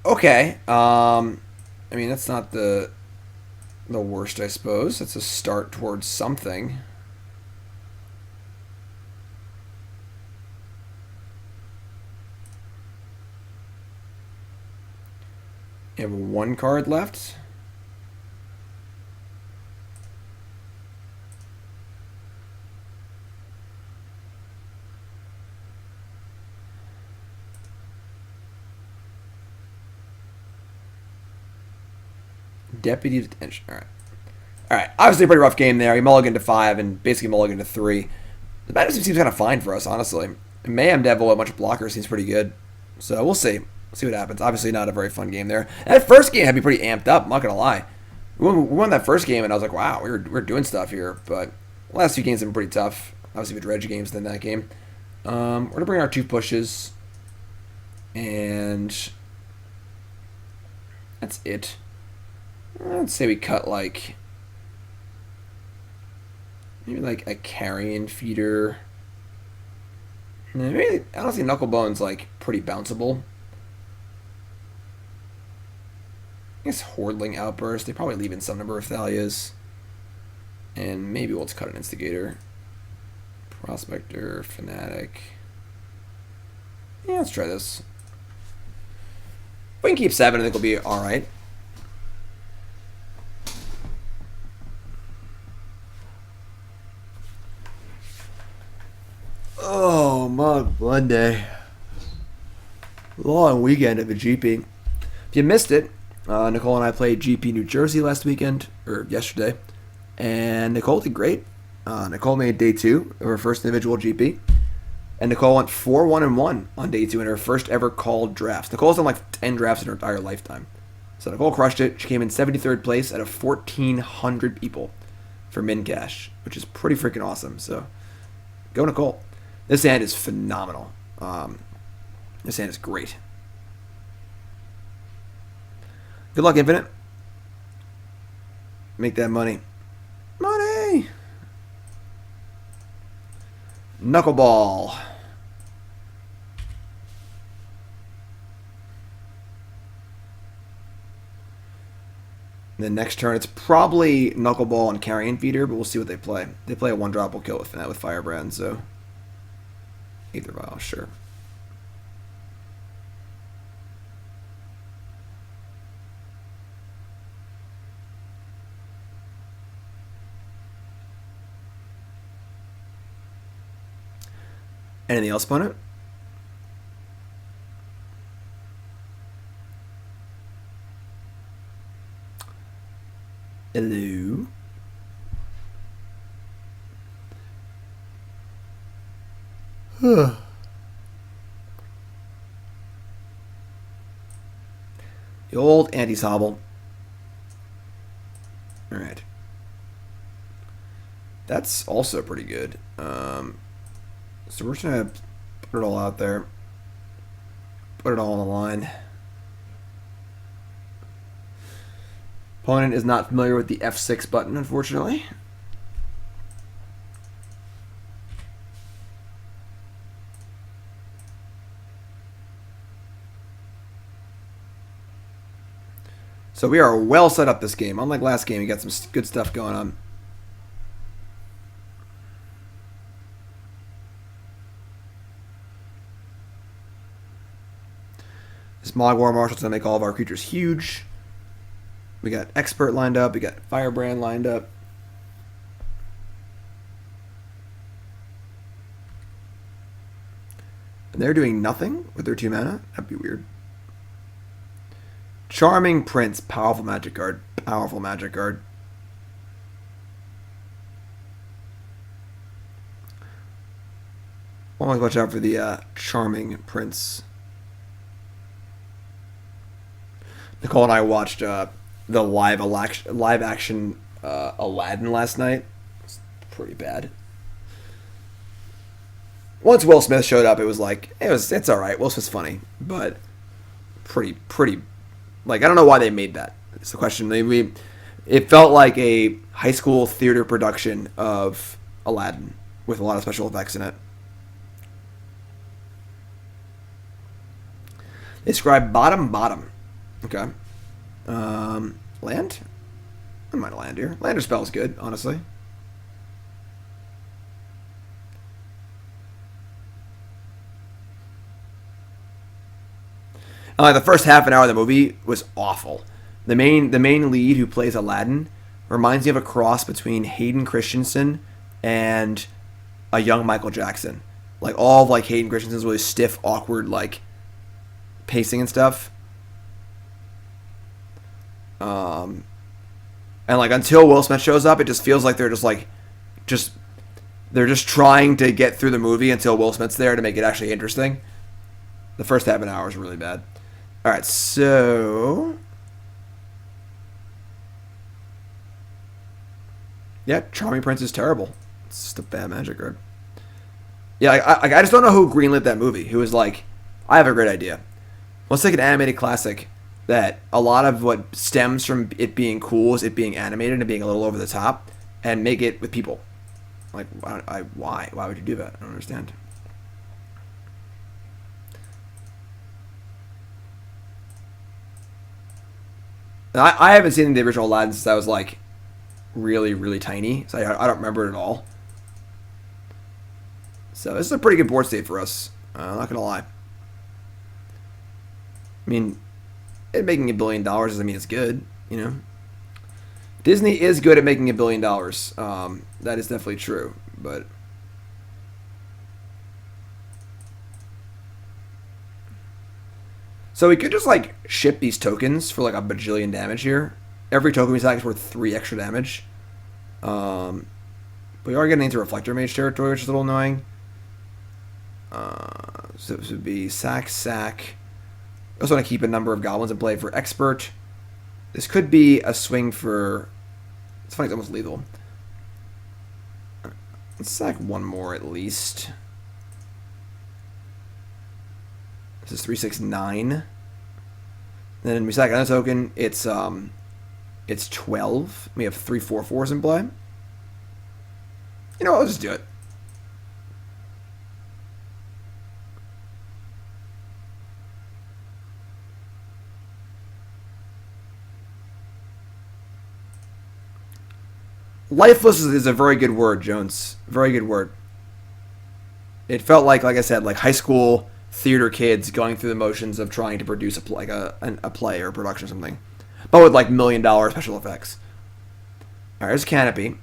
Okay. I mean, that's not the worst, I suppose. That's a start towards something. You have one card left. Deputy detention. All right. Obviously, a pretty rough game there. He mulliganed to 5 and basically mulliganed to 3. The matchup seems kind of fine for us, honestly. Mayhem Devil, a bunch of blockers, seems pretty good. So we'll see. See what happens. Obviously, not a very fun game there. That first game had me pretty amped up. I'm not gonna lie. We won that first game, and I was like, wow, we're doing stuff here. But the last few games have been pretty tough. Obviously, the Dredge games than that game. We're gonna bring our 2 pushes, and that's it. Let's say we cut like maybe like a Carrion Feeder. Maybe honestly, Knucklebone's like pretty bounceable. I guess Hordeling Outburst. They probably leave in some number of Thalias, and maybe we'll just cut an Instigator, Prospector, Fanatic. Yeah, let's try this. If we can keep 7, I think we'll be all right. Oh, Mogg Monday. Long weekend at the GP. If you missed it, Nicole and I played GP New Jersey last weekend, or yesterday, and Nicole did great. Nicole made day 2 of her first individual GP, and Nicole went 4-1-1 on day 2 in her first ever called drafts. Nicole's done like 10 drafts in her entire lifetime. So Nicole crushed it. She came in 73rd place out of 1,400 people for min cash, which is pretty freaking awesome. So go Nicole. This hand is phenomenal. This hand is great. Good luck, Infinite. Make that money. Money! Knuckleball. Then next turn, it's probably Knuckleball and Carrion Feeder, but we'll see what they play. They play a 1-drop, we'll kill it with Firebrand, so... Either vial, sure. Anything else, opponent? Hello? The old Auntie's Hovel. Alright. That's also pretty good. So we're just going to put it all out there. Put it all on the line. Opponent is not familiar with the F6 button, unfortunately. So we are well set up this game. Unlike last game, we got some good stuff going on. This Mogg War Marshal is going to make all of our creatures huge. We got Expert lined up. We got Firebrand lined up. And they're doing nothing with their 2 mana. That'd be weird. Charming Prince. Powerful magic card. Powerful magic card. Always watch out for the Charming Prince. Nicole and I watched the live action Aladdin last night. It's pretty bad. Once Will Smith showed up, it was like it's all right. Will Smith's funny, but pretty. Like, I don't know why they made that. It's the question. It felt like a high school theater production of Aladdin with a lot of special effects in it. They scribe bottom. Okay. Land? I might land here. Lander spell's good, honestly. The first half an hour of the movie was awful. The main lead who plays Aladdin reminds me of a cross between Hayden Christensen and a young Michael Jackson. Like, all of, like, Hayden Christensen's really stiff, awkward, like, pacing and stuff. And, like, until Will Smith shows up, it just feels like they're just trying to get through the movie until Will Smith's there to make it actually interesting. The first half an hour is really bad. All right, so yeah, Charming Prince is terrible. It's just a bad magic card. Yeah, I just don't know who greenlit that movie. Who was like, I have a great idea. Let's take an animated classic that a lot of what stems from it being cool is it being animated and being a little over the top, and make it with people. Like, why? Why would you do that? I don't understand. I haven't seen the original Aladdin since I was, like, really, really tiny. So I don't remember it at all. So this is a pretty good board state for us. I'm not going to lie. I mean, it making $1 billion doesn't mean it's good, you know. Disney is good at making $1 billion. That is definitely true, but... So we could just, like, ship these tokens for, like, a bajillion damage here. Every token we sack is worth 3 extra damage. But we are getting into Reflector Mage territory, which is a little annoying. So this would be sack. I also want to keep a number of goblins in play for Expert. This could be a swing for... It's funny, it's almost lethal. Let's sack one more at least. This is 3/6/9. Then we sack another token. It's 12. We have 3 4/4s in play. You know what? Let's just do it. Lifeless is a very good word, Jones. Very good word. It felt like I said, like high school theater kids going through the motions of trying to produce a play or a production or something, but with like $1 million special effects. All right, there's Canopy.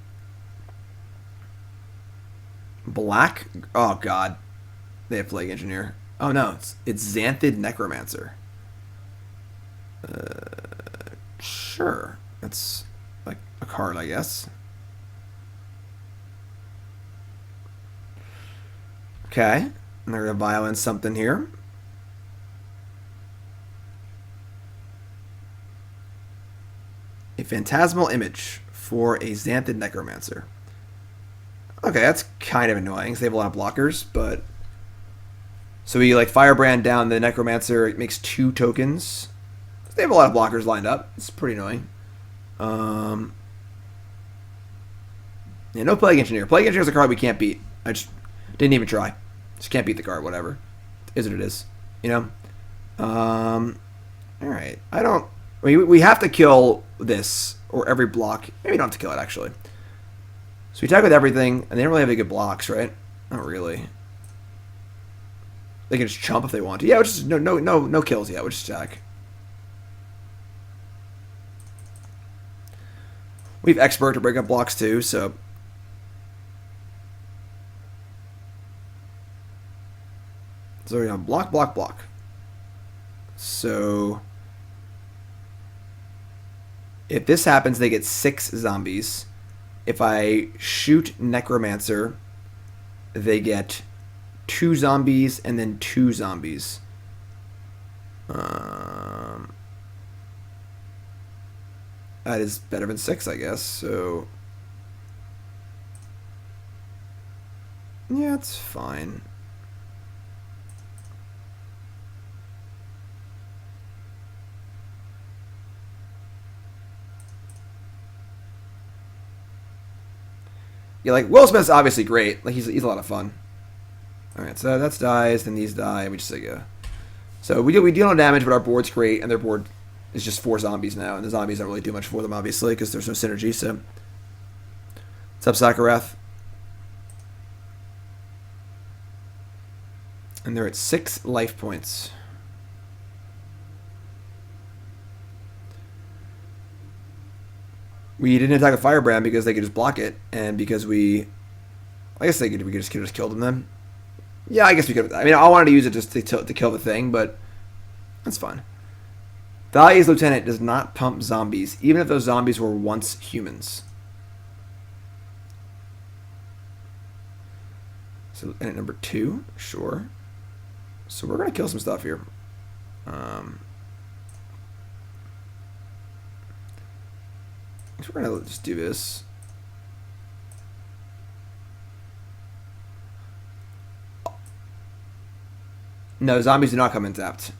Black. Oh God, they have Plague Engineer. Oh no, it's Xanthid Necromancer. Sure, that's like a card, I guess. Okay, and they're going to violence something here. A Phantasmal Image for a Xanthid Necromancer. Okay, that's kind of annoying because they have a lot of blockers, but... So we like Firebrand down the Necromancer, it makes 2 tokens. They have a lot of blockers lined up. It's pretty annoying. Yeah, no Plague Engineer. Plague Engineer is a card we can't beat. I just didn't even try. Just can't beat the card, whatever. It is what it is. You know? Alright. I don't I mean, we have to kill this, or every block. Maybe we don't have to kill it, actually. So we attack with everything, and they don't really have any good blocks, right? Not really. They can just chump if they want to. Yeah, which is no kills yet. We'll just attack. We have expert to break up blocks too, so. So we have block, block, block. So if this happens, they get 6 zombies. If I shoot Necromancer, they get 2 zombies and then 2 zombies. That is better than 6, I guess. So yeah, it's fine. Yeah, like, Will Smith's obviously great. Like, he's a lot of fun. Alright, so that's dies, then these die, and we just say go. So we deal no damage, but our board's great, and their board is just 4 zombies now, and the zombies don't really do much for them, obviously, because there's no synergy, so. What's up, Sakarath? And they're at 6 life points. We didn't attack a Firebrand because they could just block it, and because we guess we could just kill them then. Yeah, I guess we could. I mean, I wanted to use it just to kill the thing, but that's fine. Thoughtseize Lieutenant does not pump zombies, even if those zombies were once humans. So, and at number 2, sure. So we're gonna kill some stuff here. So we're gonna just do this. No, zombies do not come in tapped.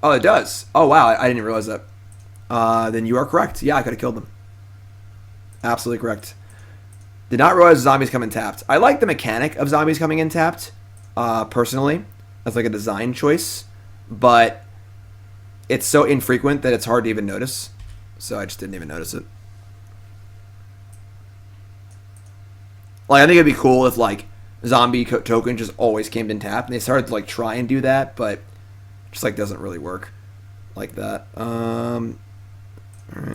Oh, it does. Oh, wow. I didn't realize that. Then you are correct. Yeah, I could have killed them. Absolutely correct. Did not realize zombies come in tapped. I like the mechanic of zombies coming in tapped, personally. That's like a design choice. But it's so infrequent that it's hard to even notice. So I just didn't even notice it. Like, I think it'd be cool if, like, zombie token just always came in tap. And they started to, like, try and do that, but just, like, doesn't really work like that. Alright,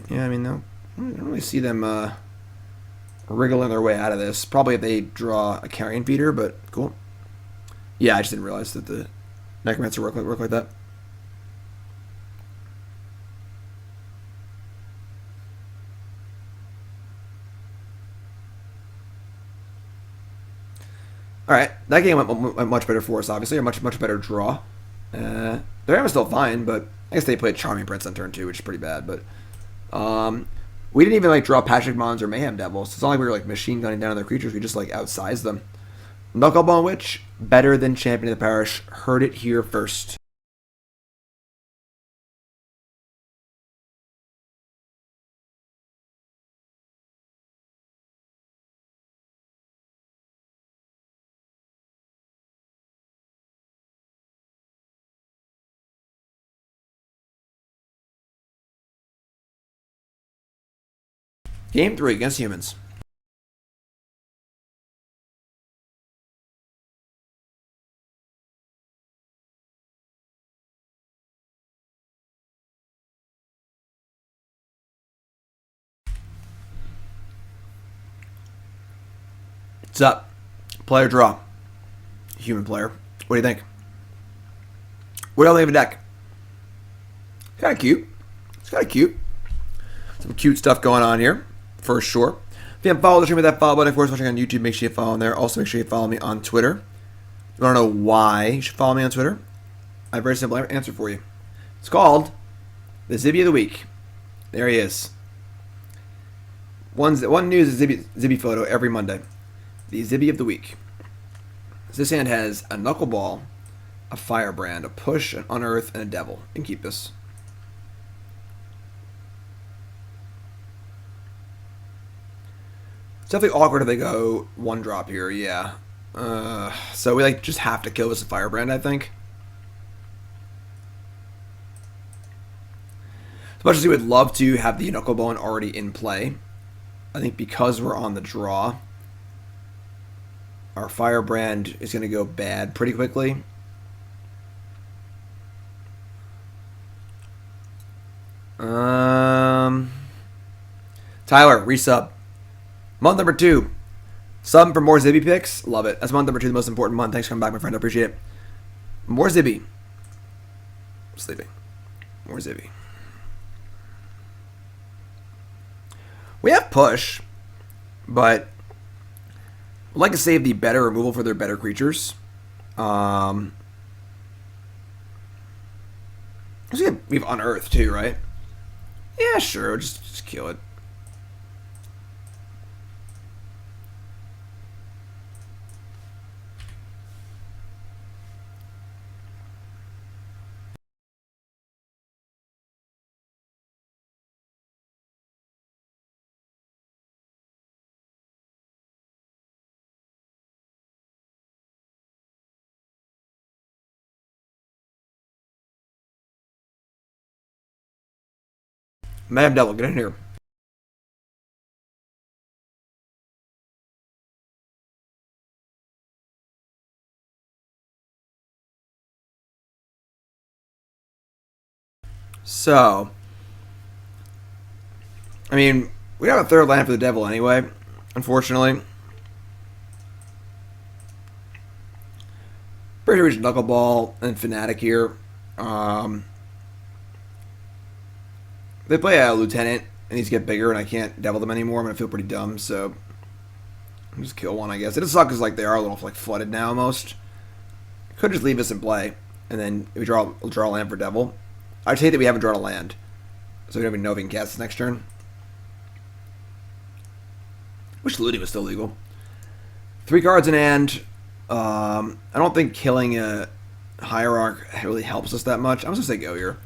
yeah, I mean, no. I don't really see them wriggling their way out of this. Probably if they draw a Carrion Feeder, but cool. Yeah, I just didn't realize that the Necromancer work like that. Alright, that game went much better for us, obviously. A much better draw. Their aim was still fine, but I guess they played Charming Prince on turn 2, which is pretty bad. But we didn't even like draw Pashalik Mons or Mayhem Devil, so it's not like we were like machine gunning down their creatures. We just like outsized them. Knucklebone Witch, better than Champion of the Parish. Heard it here first. Game 3 against humans. What's up? Player draw. Human player. What do you think? What else do they have a deck? It's kind of cute. It's kind of cute. Some cute stuff going on here, for sure. If you haven't followed the stream with that follow button, of course, watching on YouTube, make sure you follow me there. Also, make sure you follow me on Twitter. You want to know why you should follow me on Twitter? I have a very simple answer for you. It's called the Zibby of the Week. There he is. One news is Zibby photo every Monday. The Zibby of the Week. So this hand has a Knuckleball, a Firebrand, a Push, an Unearth, and a Devil. You can keep this. It's definitely awkward if they go 1-drop here, yeah. So we like just have to kill this Firebrand, I think. As much as we would love to have the Knucklebone already in play, I think because we're on the draw, our Firebrand is going to go bad pretty quickly. Tyler, resub. Month number 2. Sub for more Zibby picks. Love it. That's month number 2, the most important month. Thanks for coming back, my friend. I appreciate it. More Zibby. Sleeping. More Zibby. We have push, but I'd like to save the better removal for their better creatures. We have Unearth too, right? Yeah, sure. Just kill it. Mayhem Devil, get in here. So, I mean, we have a third land for the devil anyway, unfortunately. Pretty sure we should Knuckleball and Fanatic here. They play a Lieutenant, and these get bigger, and I can't devil them anymore. I'm going to feel pretty dumb, so I'll just kill one, I guess. It just sucks because like, they are a little like flooded now, almost. Could just leave us in play, and then we'll draw a land for devil. I just hate that we haven't drawn a land, so we don't even know if we can cast this next turn. Wish looting was still legal. 3 cards in hand. I don't think killing a Hierarch really helps us that much. I'm just going to say go here.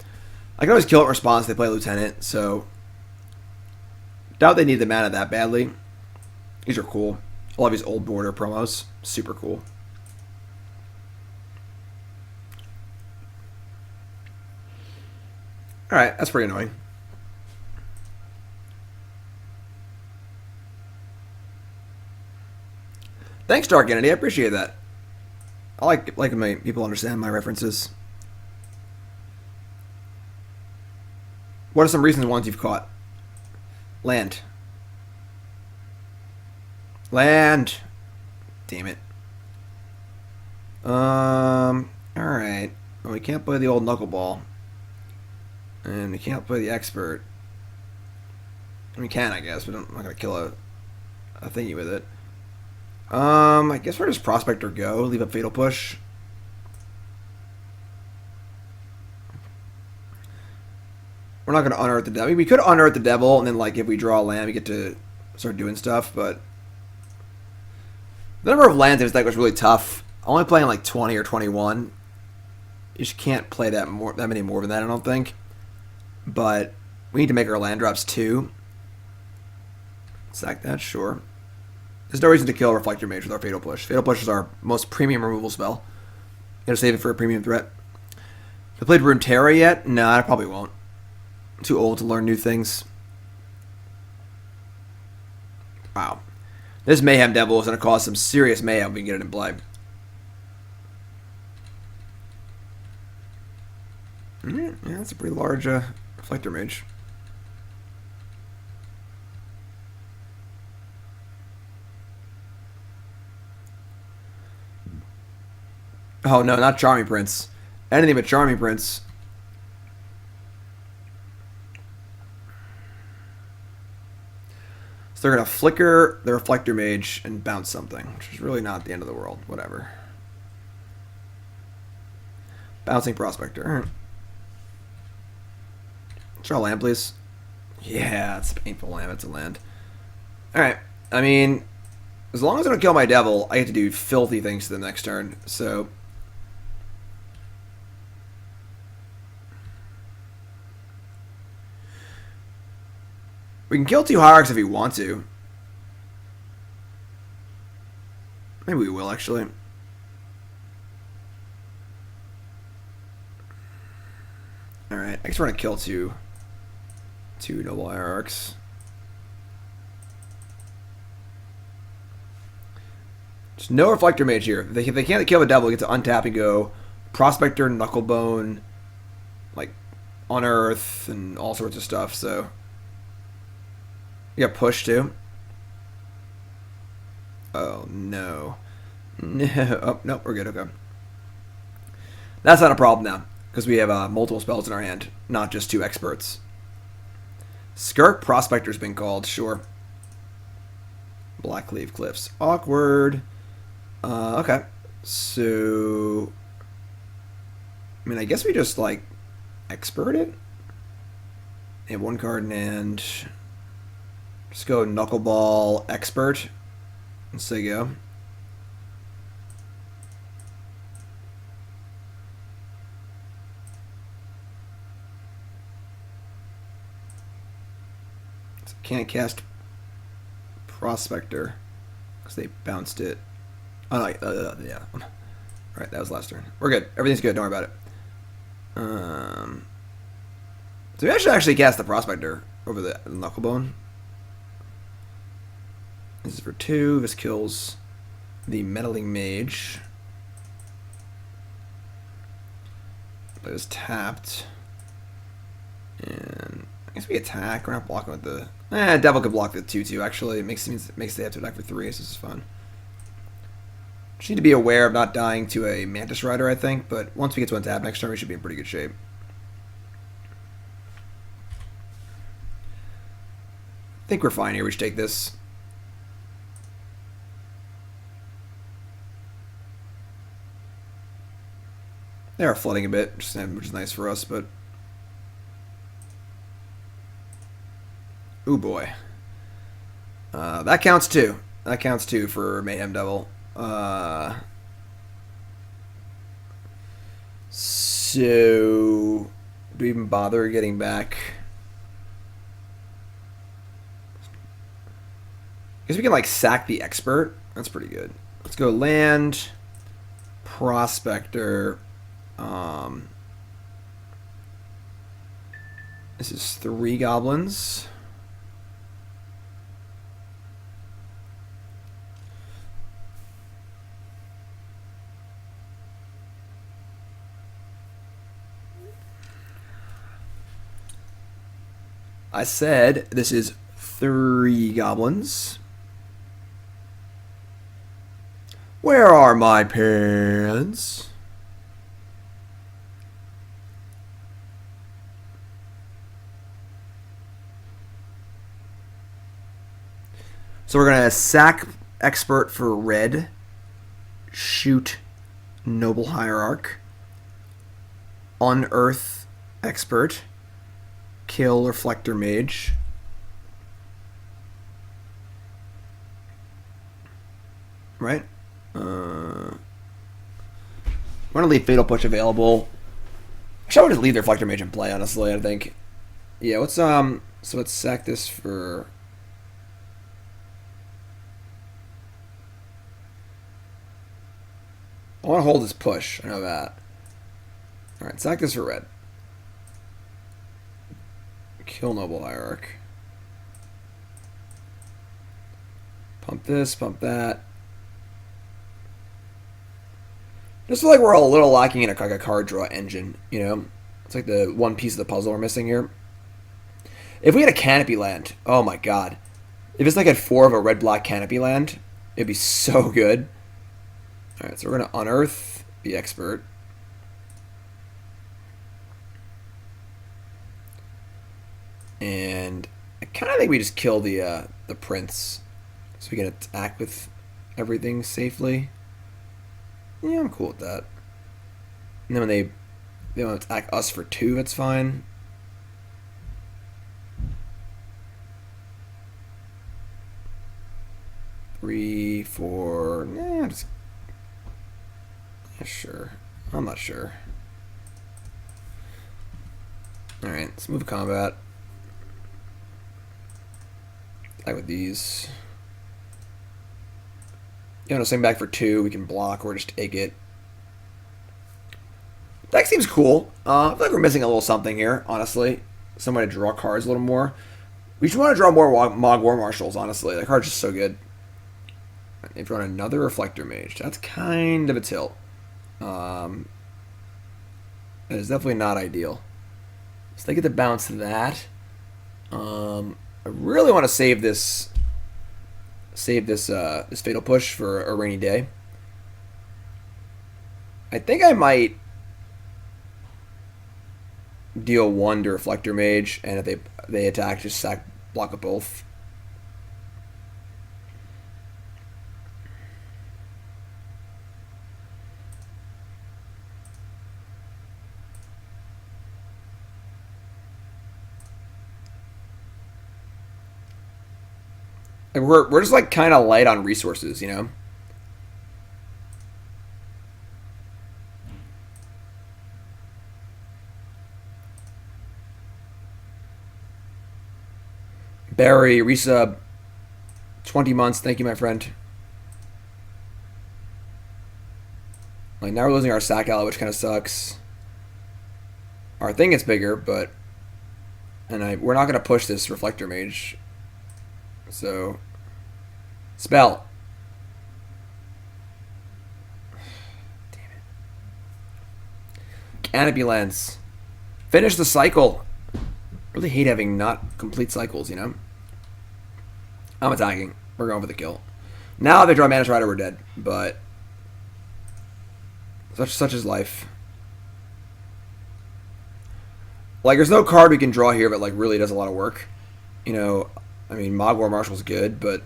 I can always kill it in response. They play Lieutenant, so doubt they need the mana that badly. These are cool. I love these old border promos. Super cool. Alright, that's pretty annoying. Thanks, Dark Entity. I appreciate that. I like when my people understand my references. What are some recent ones you've caught? Land. Land. Damn it. Alright. Well, we can't play the old Knuckleball. And we can't play the Expert. We can, I guess, but I'm not going to kill a thingy with it. I guess we're just Prospector go. Leave a Fatal Push. We're not going to Unearth the Devil. I mean, we could Unearth the Devil, and then, like, if we draw a land, we get to start doing stuff, but the number of lands in this deck was really tough. Only playing, like, 20 or 21. You just can't play that many more than that, I don't think. But we need to make our land drops, too. Sack that, sure. There's no reason to kill Reflector Mage with our Fatal Push. Fatal Push is our most premium removal spell. You gotta save it for a premium threat. Have I played Runeterra yet? No, I probably won't. I'm too old to learn new things. Wow. This Mayhem Devil is going to cause some serious mayhem if we can get it in play. Yeah, that's a pretty large Reflector Mage. Oh no, not Charming Prince. Anything but Charming Prince. So they're going to flicker the Reflector Mage and bounce something, which is really not the end of the world. Whatever. Bouncing Prospector. All right. Draw a land, please. Yeah, it's a painful land. It's a land. Alright. I mean, as long as I don't kill my devil, I get to do filthy things to the next turn. So we can kill 2 Hierarchs if we want to. Maybe we will, actually. Alright, I guess we're going to kill 2 2 Noble Hierarchs. There's no Reflector Mage here. If they can't kill the devil, they get to untap and go Prospector, Knucklebone, like Unearth, and all sorts of stuff. So you got push too. Oh no, no. Oh no, we're good. Okay, that's not a problem now because we have multiple spells in our hand, not just 2 experts. Skirk Prospector's been called. Sure. Blackcleave Cliffs. Awkward. Okay. So, I mean, I guess we just, like, expert it? They have 1 card in hand. Just go Knuckleball Expert. And say go. So can't cast Prospector because they bounced it. Oh no, yeah. Right, that was last turn. We're good. Everything's good. Don't worry about it. So we should actually cast the Prospector over the Knucklebone. This is for 2. This kills the Meddling Mage. It was tapped. And I guess we attack. We're not blocking with the... Devil could block the 2/2 actually. It makes they have to attack for 3, so this is fun. Just need to be aware of not dying to a Mantis Rider, I think, but once we get to untap next turn, we should be in pretty good shape. I think we're fine here. We should take this. They are flooding a bit, which is nice for us, but... Ooh boy. That counts too. That counts too for Mayhem Devil. So, do we even bother getting back? I guess we can like sack the expert. That's pretty good. Let's go land, Prospector. This is 3 goblins. I said this is 3 goblins. Where are my pants? So we're going to sack expert for red, shoot noble hierarch, unearth expert, kill reflector mage, right? We're gonna leave fatal push available. Actually, I would just leave the reflector mage in play. Honestly, I think. Yeah. Let's So let's sack this for. I want to hold this push. I know that. All right, sack this for red. Kill noble hierarch. Pump this, pump that. Just feel like we're a little lacking in a card draw engine, you know? It's like the one piece of the puzzle we're missing here. If we had a canopy land, oh my god. If it's like at 4 of a red-black canopy land, it'd be so good. Alright, so we're going to unearth the expert. And I kind of think we just kill the prince so we can attack with everything safely. Yeah, I'm cool with that. And then when they want to attack us for 2, that's fine. Three, 4, yeah, just... Yeah, sure. I'm not sure. Alright, let's move to combat. Attack with these. You know, swing back for 2, we can block or just egg it. Deck seems cool. I feel like we're missing a little something here, honestly. somebody to draw cards a little more. We just want to draw more Mogg War Marshals, honestly. That card's just so good. They've drawn another Reflector Mage. That's kind of a tilt. That is definitely not ideal. So they get to bounce that. I really want to save this this Fatal Push for a rainy day. I think I might deal 1 to Reflector Mage, and if they attack, just sack block of both. And we're just like kind of light on resources, you know. Barry, resub, 20 months. Thank you, my friend. Like, now we're losing our Sac Ally, which kind of sucks. Our thing gets bigger, but... And we're not going to push this Reflector Mage. So... Spell. Damn it. Canopy Lens. Finish the cycle. Really hate having not complete cycles, you know? I'm attacking. We're going for the kill. Now if they draw Mana Strider, we're dead. But such is life. Like, there's no card we can draw here that like really does a lot of work. You know, I mean, Mogg War Marshal's good, but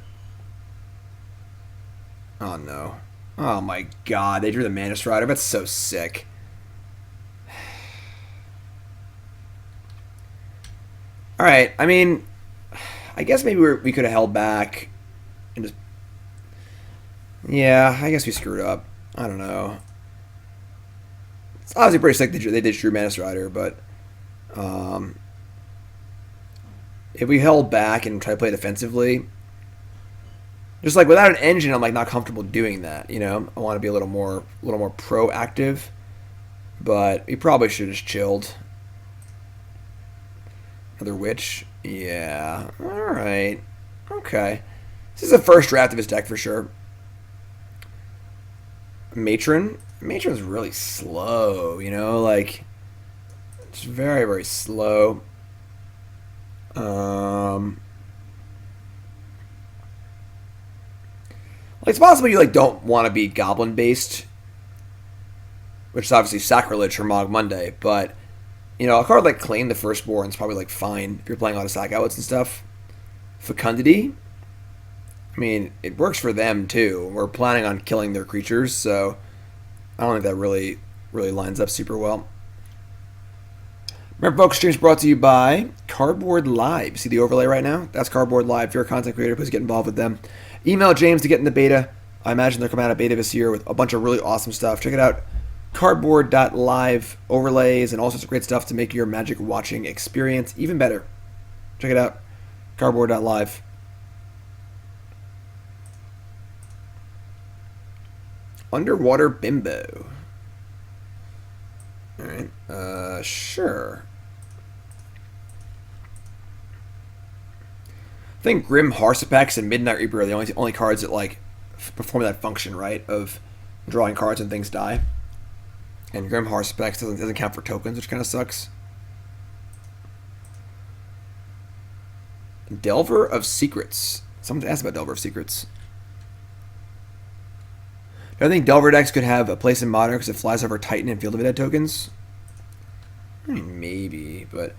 oh no. Oh my god, they drew the Mana Strider. That's so sick. Alright, I mean, I guess maybe we could have held back and just... Yeah, I guess we screwed up. I don't know. It's obviously pretty sick they did drew Mana Strider, but... if we held back and tried to play defensively... Just like without an engine, I'm like not comfortable doing that, you know? I want to be a little more proactive. But we probably should have just chilled. Another witch. Yeah. Alright. Okay. This is the first draft of his deck for sure. Matron. Matron's really slow, you know? Like, it's very, very slow. Like, it's possible you, like, don't want to be goblin-based. Which is obviously sacrilege for Mogg Monday, but... You know, a card like Claim the Firstborn is probably, like, fine if you're playing a lot of Sac Outlets and stuff. Fecundity? I mean, it works for them, too. We're planning on killing their creatures, so I don't think that really lines up super well. Remember, folks, streams brought to you by Cardboard Live. See the overlay right now? That's Cardboard Live. If you're a content creator, please get involved with them. Email James to get in the beta. I imagine they're coming out of beta this year with a bunch of really awesome stuff. Check it out. Cardboard.live overlays and all sorts of great stuff to make your Magic watching experience even better. Check it out. Cardboard.live. Underwater Bimbo. Alright. Sure. I think Grim Harcepex and Midnight Reaper are the only cards that like perform that function, right? Of drawing cards and things die. And Grim Harcepex doesn't count for tokens, which kind of sucks. Delver of Secrets. Someone asked about Delver of Secrets. Do I think Delver decks could have a place in Modern because it flies over Titan and Field of the Dead tokens? I mean, maybe, but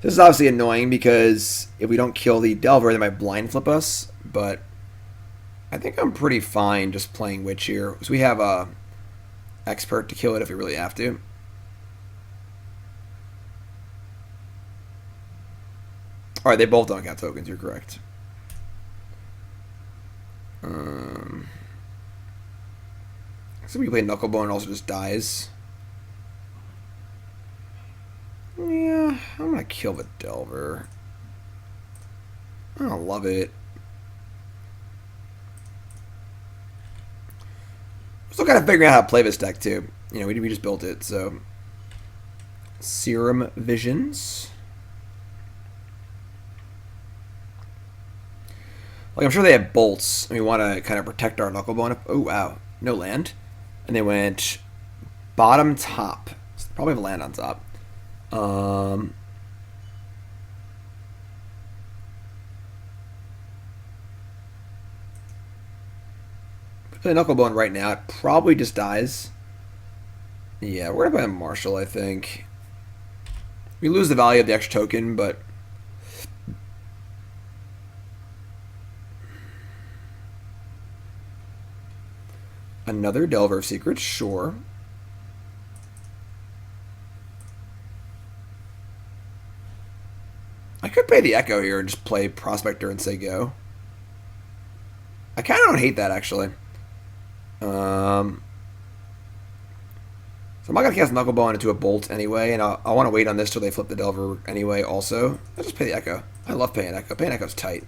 this is obviously annoying because if we don't kill the Delver, they might blind flip us. But I think I'm pretty fine just playing Witch here because we have a Expert to kill it if we really have to. Alright, they both don't count tokens, you're correct. So we play Knucklebone and also just dies. Yeah, I'm gonna kill the Delver. I don't love it. Still kind of figuring out how to play this deck too. You know, we just built it, so. Serum Visions. Like, I'm sure they have bolts, and we want to kind of protect our Knucklebone. Oh, wow. No land. And they went bottom top. So they probably have land on top. Play Knucklebone right now. It probably just dies. Yeah, we're going to play a Marshal, I think. We lose the value of the extra token, but... Another Delver of Secrets, sure. I could play the Echo here and just play Prospector and say go. I kind of don't hate that, actually. So I'm not going to cast Knucklebone into a Bolt anyway, and I want to wait on this till they flip the Delver anyway also. I'll just pay the Echo. I love paying Echo. Paying Echo's tight.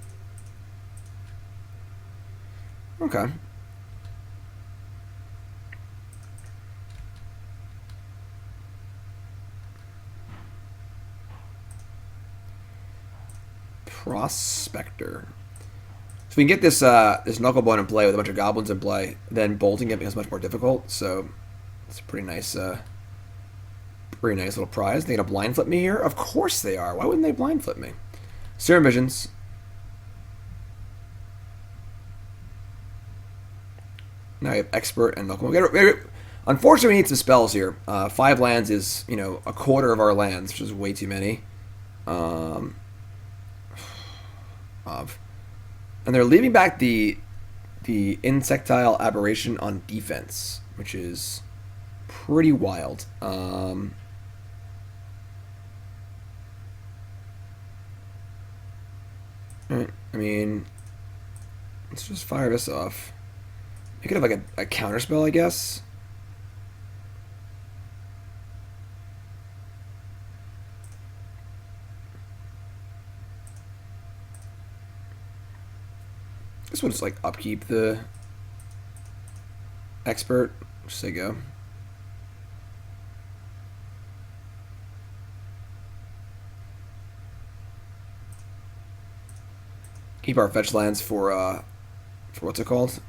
Okay. Prospector. If we can get this this Knucklebone in play with a bunch of goblins in play, then bolting it becomes much more difficult. So it's a pretty nice little prize. They gonna blind flip me here? Of course they are. Why wouldn't they blind flip me? Serum Visions. Now I have Expert and Knucklebone. Unfortunately, we need some spells here. 5 lands is, you know, a quarter of our lands, which is way too many. And they're leaving back the Insectile Aberration on defense, which is pretty wild. I mean, let's just fire this off. You could have like a counter spell, I guess. This will just like upkeep the Expert. Just say go. Keep our fetch lands for what's it called?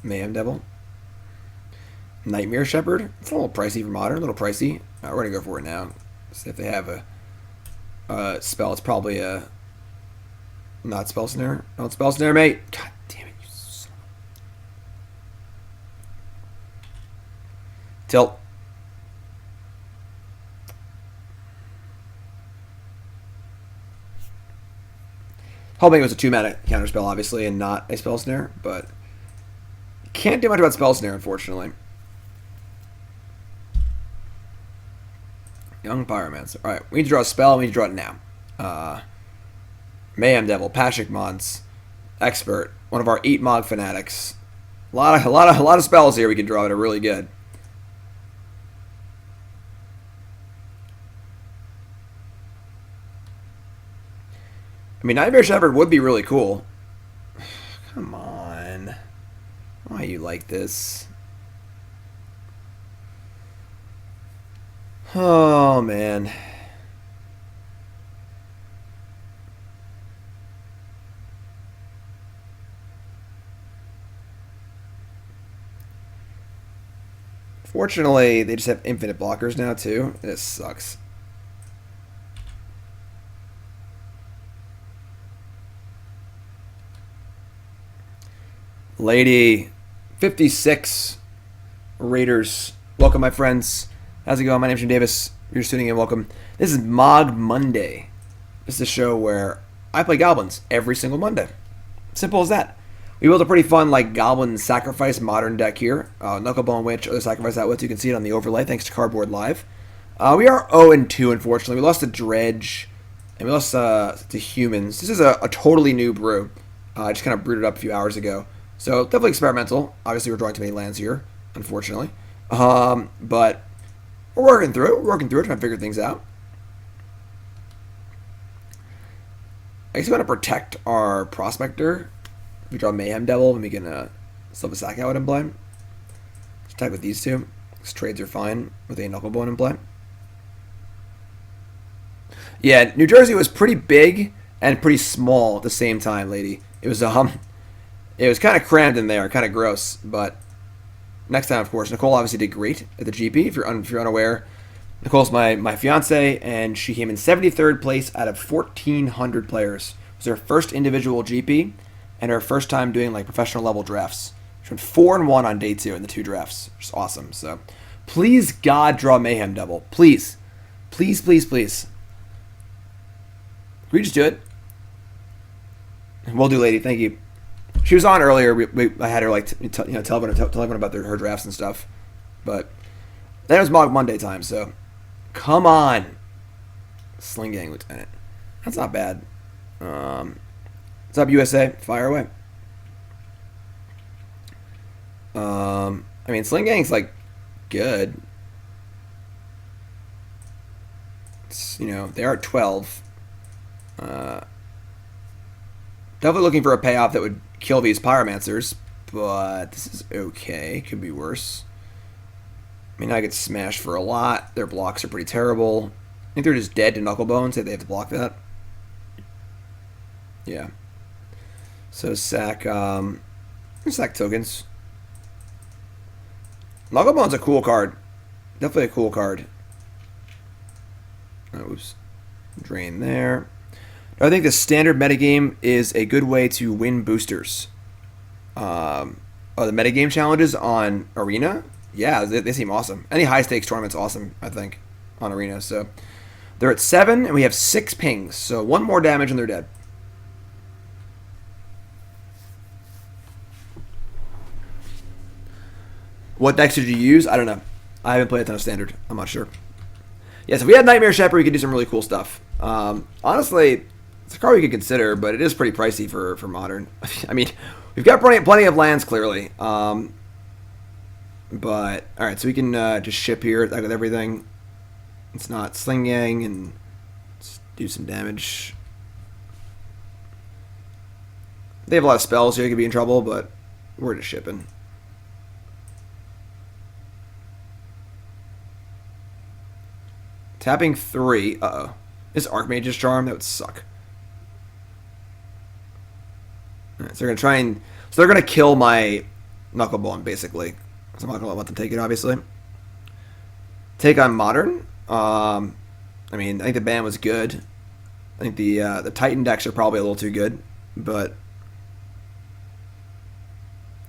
Mayhem Devil. Nightmare Shepherd. It's a little pricey for Modern. A little pricey. We're gonna go for it now. See if they have a spell. It's probably a not Spell Snare. Not Spell Snare, mate. God damn it, you son. Tilt. Hoping it was a 2-mana counterspell, obviously, and not a Spell Snare, but can't do much about Spell Snare, unfortunately. Young Pyromancer. Alright, we need to draw a spell, and we need to draw it now. Mayhem Devil, Pashalik Mons, Expert, one of our 8 Mogg Fanatics. A lot of spells here we can draw that are really good. I mean, Nightmare Shepherd would be really cool. Come on. Why are you like this? Oh, man. Fortunately, they just have infinite blockers now, too. This sucks. Lady 56 Raiders. Welcome, my friends. How's it going? My name's Jim Davis. You're tuning in. Welcome. This is Mogg Monday. This is a show where I play goblins every single Monday. Simple as that. We built a pretty fun, like, Goblin Sacrifice modern deck here. Knucklebone Witch, other Sacrifice Outlets. You can see it on the overlay, thanks to Cardboard Live. We are 0-2, unfortunately. We lost to Dredge, and we lost to Humans. This is a totally new brew. I just kind of brewed it up a few hours ago. So, definitely experimental. Obviously, we're drawing too many lands here, unfortunately. But we're working through it. Trying to figure things out. I guess we want to protect our Prospector. We draw Mayhem Devil, and we can slip a Sac out in play. Let's attack with these two. These trades are fine with a Knucklebone in play. Yeah, New Jersey was pretty big and pretty small at the same time, lady. It was kind of crammed in there, kind of gross. But next time, of course, Nicole obviously did great at the GP. If you're unaware, Nicole's my fiance, and she came in 73rd place out of 1,400 players. It was her first individual GP, and her first time doing like professional level drafts. She went 4-1 on day 2 in the 2 drafts, which is awesome. So, please, God, draw Mayhem Devil, please, please, please, please. Can we just do it? Will do, lady. Thank you. She was on earlier. I had her like tell everyone about her drafts and stuff, but then it was Mogg Monday time. So, come on, Sling-Gang Lieutenant. That's not bad. What's up, USA? Fire away. I mean, Sling-Gang's like good. It's, they are at 12. Definitely looking for a payoff that would kill these pyromancers, but this is okay. Could be worse. I mean, I get smashed for a lot. Their blocks are pretty terrible. I think they're just dead to Knucklebone, so they have to block that. Yeah. So sack tokens. Knucklebone's a cool card. Definitely a cool card. Oops. Drain there. I think the standard metagame is a good way to win boosters. The metagame challenges on Arena? Yeah, they seem awesome. Any high-stakes tournament's awesome, I think, on Arena. So they're at 7, and we have 6 pings. So 1 more damage, and they're dead. What decks did you use? I don't know. I haven't played a ton of Standard. I'm not sure. Yes, if we had Nightmare Shepherd, we could do some really cool stuff. Honestly, it's a card we could consider, but it is pretty pricey for Modern. I mean, we've got plenty of lands, clearly. But, alright, so we can just ship here with everything. It's not Sling-Gang, and let's do some damage. They have a lot of spells here, you could be in trouble, but we're just shipping. Tapping 3. Uh-oh. This Archmage's Charm? That would suck. Alright, so they're going to try and... So they're going to kill my Knucklebone, basically. So I'm not going to let them take it, obviously. Take on Modern. I mean, I think the ban was good. I think the Titan decks are probably a little too good. But...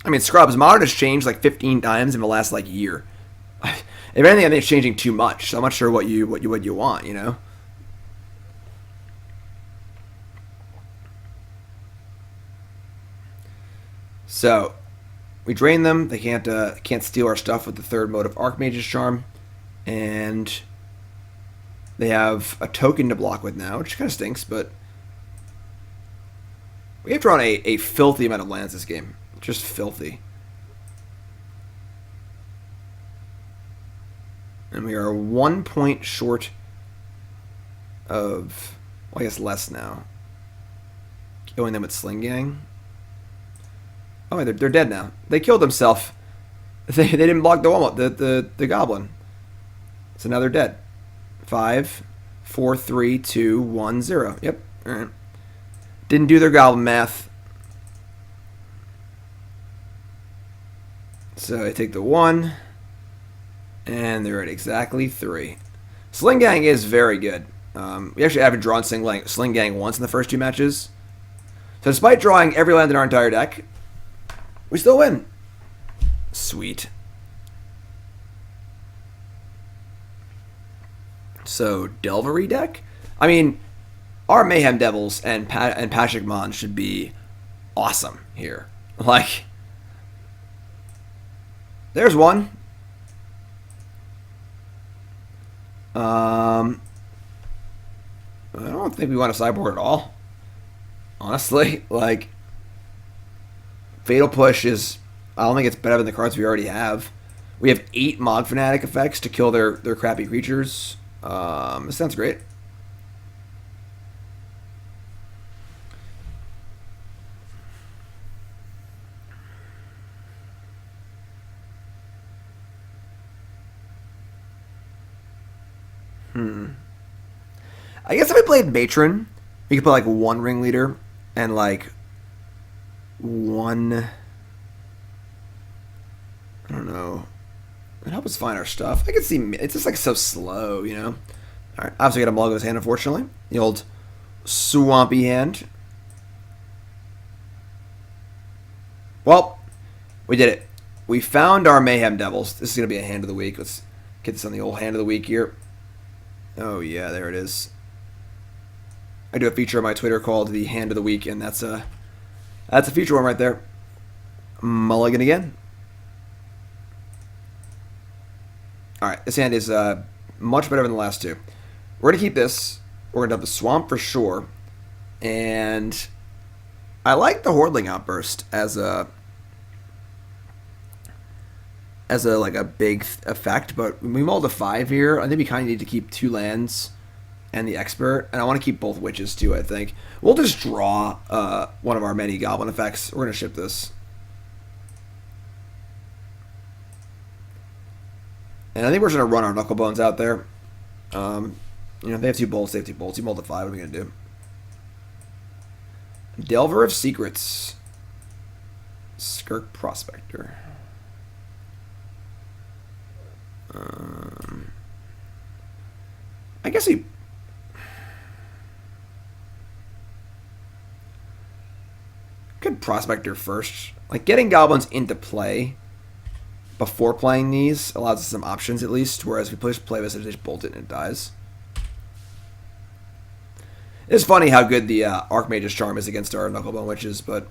I mean, Scrubs, Modern has changed like 15 times in the last, like, year. If anything, I think it's changing too much. So I'm not sure what you want, you know? So, we drain them. They can't steal our stuff with the third mode of Archmage's Charm. And they have a token to block with now, which kind of stinks, but we have drawn a filthy amount of lands this game. Just filthy. And we are 1 point short of, well, I guess less now. Killing them with Sling-Gang. Oh, wait, they're dead now. They killed themselves. They didn't block the Goblin. So now they're dead. 5, 4, 3, 2, 1, 0. Yep. All right. Didn't do their Goblin math. So I take the 1. And they're at exactly 3. Sling-Gang is very good. We actually haven't drawn Sling-Gang once in the first 2 matches. So despite drawing every land in our entire deck, we still win. Sweet. So, Delvery deck? I mean, our Mayhem Devils and Pashalik Mons should be awesome here. Like, there's one. I don't think we want to sideboard at all. Honestly, like, Fatal Push is, I don't think it's better than the cards we already have. We have 8 Mogg Fanatic effects to kill their crappy creatures. This sounds great. I guess if I played Matron You could put like one ringleader and like one. I don't know. It'd help us find our stuff. I can see it's just like so slow, you know. All right, obviously got a Mulligan's hand, unfortunately. The old swampy hand. Well, we did it. We found our Mayhem Devils. This is gonna be a hand of the week. Let's get this on the old hand of the week here. Oh yeah, there it is. I do a feature on my Twitter called the Hand of the Week, and that's a feature one right there. Mulligan again. All right, this hand is much better than the last two. We're gonna keep this. We're gonna dump the swamp for sure, and I like the Hordeling Outburst as a like a big effect, but when we mull to 5 here, I think we kind of need to keep 2 lands and the expert, and I want to keep both witches too. I think we'll just draw one of our many goblin effects. We're gonna ship this. And I think we're just going to run our Knucklebones out there. You know, they have 2 bolts, they have 2 bolts. You multiply, what are we going to do? Delver of Secrets. Skirk Prospector. I guess he... could Prospector first. Like, getting goblins into play before playing these allows us some options at least, whereas if we play this, it just bolt it and it dies. It's funny how good the Archmage's Charm is against our Knucklebone Witches, but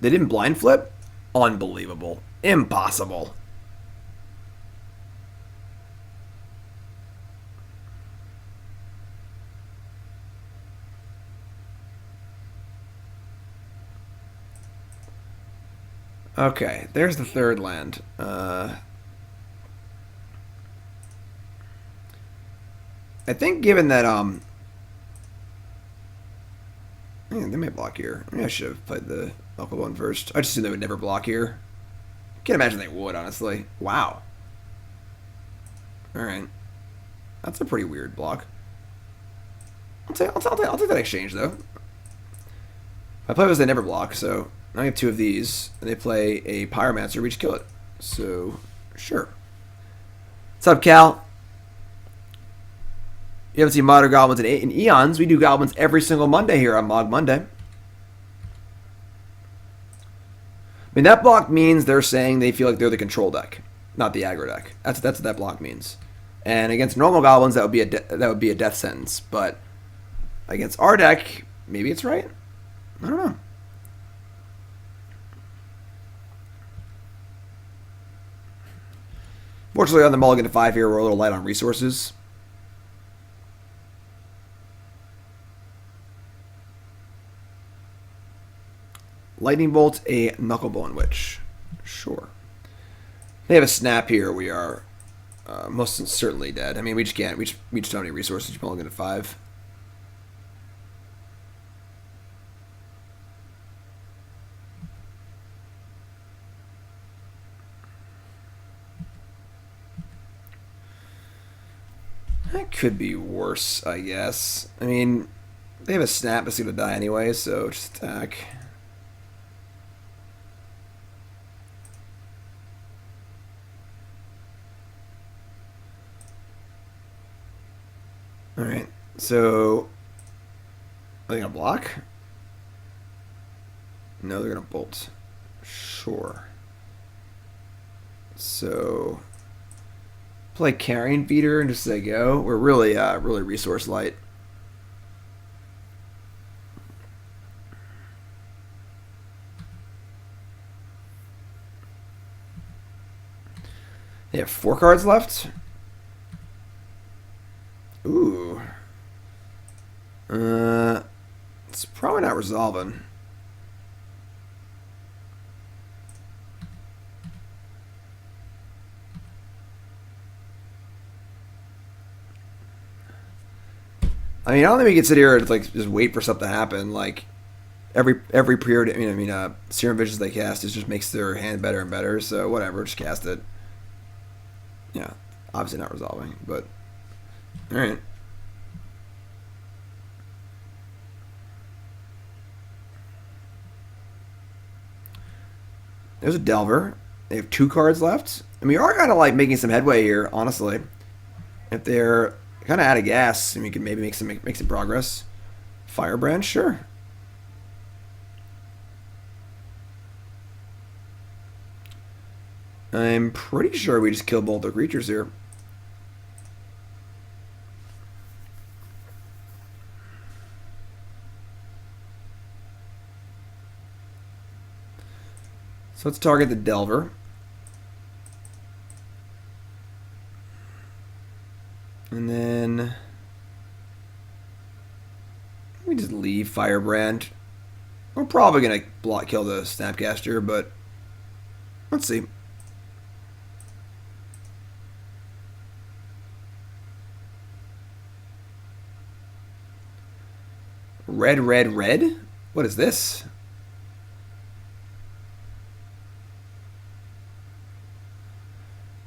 they didn't blind flip? Unbelievable. Impossible. Okay, there's the 3rd land. I think given that, they may block here. Maybe I should have played the Knucklebone first. I just assumed they would never block here. Can't imagine they would, honestly. Wow. Alright. That's a pretty weird block. I'll take that exchange, though. If I play this, they never block, so... now I have 2 of these, and they play a Pyromancer, we just kill it. So, sure. What's up, Cal? You haven't seen Modern Goblins in eons. We do Goblins every single Monday here on Mogg Monday. I mean, that block means they're saying they feel like they're the control deck, not the aggro deck. That's what that block means. And against normal Goblins, that would be a death sentence. But against our deck, maybe it's right. I don't know. Fortunately, on the Mulligan to 5 here, we're a little light on resources. Lightning Bolt, a Knucklebone Witch. Sure. They have a snap here. We are most certainly dead. I mean, we just can't. We just don't have any resources. Mulligan to 5. That could be worse, I guess. I mean, they have a snap, it's going to die anyway, so just attack. Alright, so... are they going to block? No, they're going to bolt. Sure. So... play Carrion Feeder and just say go. We're really resource light. They have 4 cards left. Ooh. It's probably not resolving. I mean, I don't think we can sit here and like just wait for something to happen. Like every period, Serum Visions they cast just makes their hand better and better. So whatever, just cast it. Yeah, obviously not resolving, but all right. There's a Delver. They have 2 cards left. I mean, we are kind of like making some headway here, honestly. If they're kind of out of gas, and we can maybe make some progress. Firebrand, sure. I'm pretty sure we just killed both the creatures here. So let's target the Delver. And then we just leave Firebrand. We're probably going to kill the Snapcaster, but let's see. Red, red, red? What is this?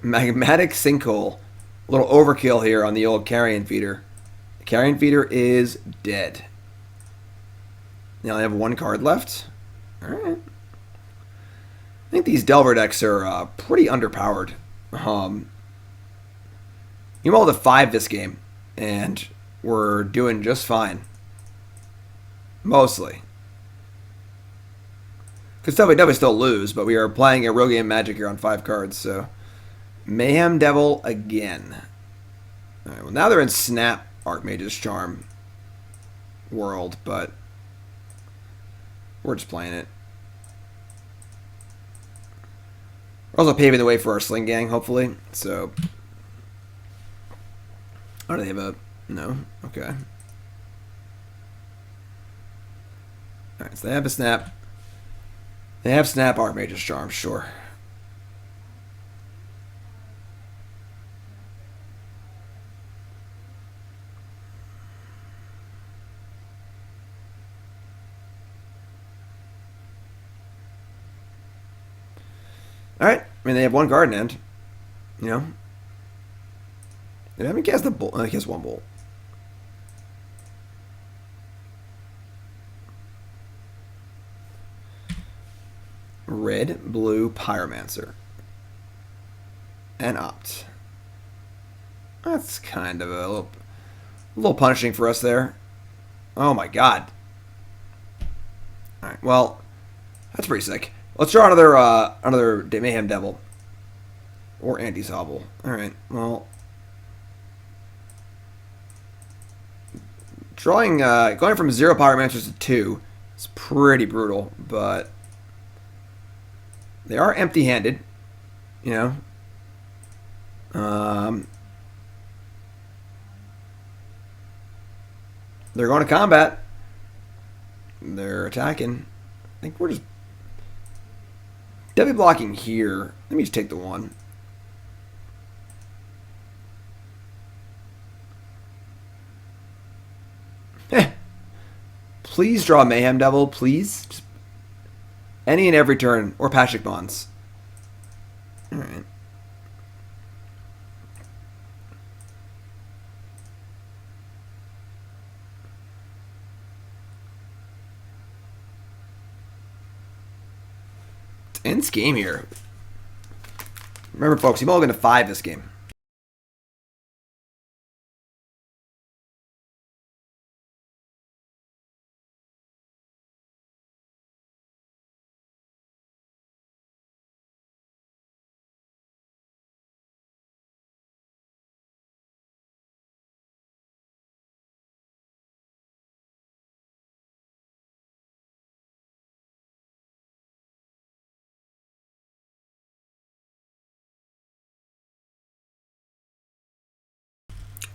Magmatic Sinkhole. A little overkill here on the old Carrion Feeder. The Carrion Feeder is dead. Now I have 1 card left. Alright. I think these Delver decks are pretty underpowered. You rolled a 5 this game, and we're doing just fine. Mostly. Because definitely still lose, but we are playing a real game Magic here on 5 cards, so... Mayhem Devil again. Alright, well now they're in Snap Archmage's Charm world, but we're just playing it. We're also paving the way for our Sling-Gang, hopefully, so... Oh, do they have a... No? Okay. Alright, so they have a Snap. They have Snap Archmage's Charm, sure. Alright, I mean, they have 1 card in hand. You know? They haven't cast the bolt. He has 1 bolt. Red, blue, Pyromancer. And Opt. That's kind of a little punishing for us there. Oh my god. Alright, well, that's pretty sick. Let's draw another Mayhem Devil. Or Auntie's Hovel. Alright, well. Going from 0 Pyromancers to 2 is pretty brutal, but they are empty-handed, you know. They're going to combat. They're attacking. I think we're just definitely blocking here. Let me just take the 1. Please draw Mayhem Devil, please. Just any and every turn. Or Pashalik Mons. Alright. Ends game here. Remember, folks, you've all going to 5 this game.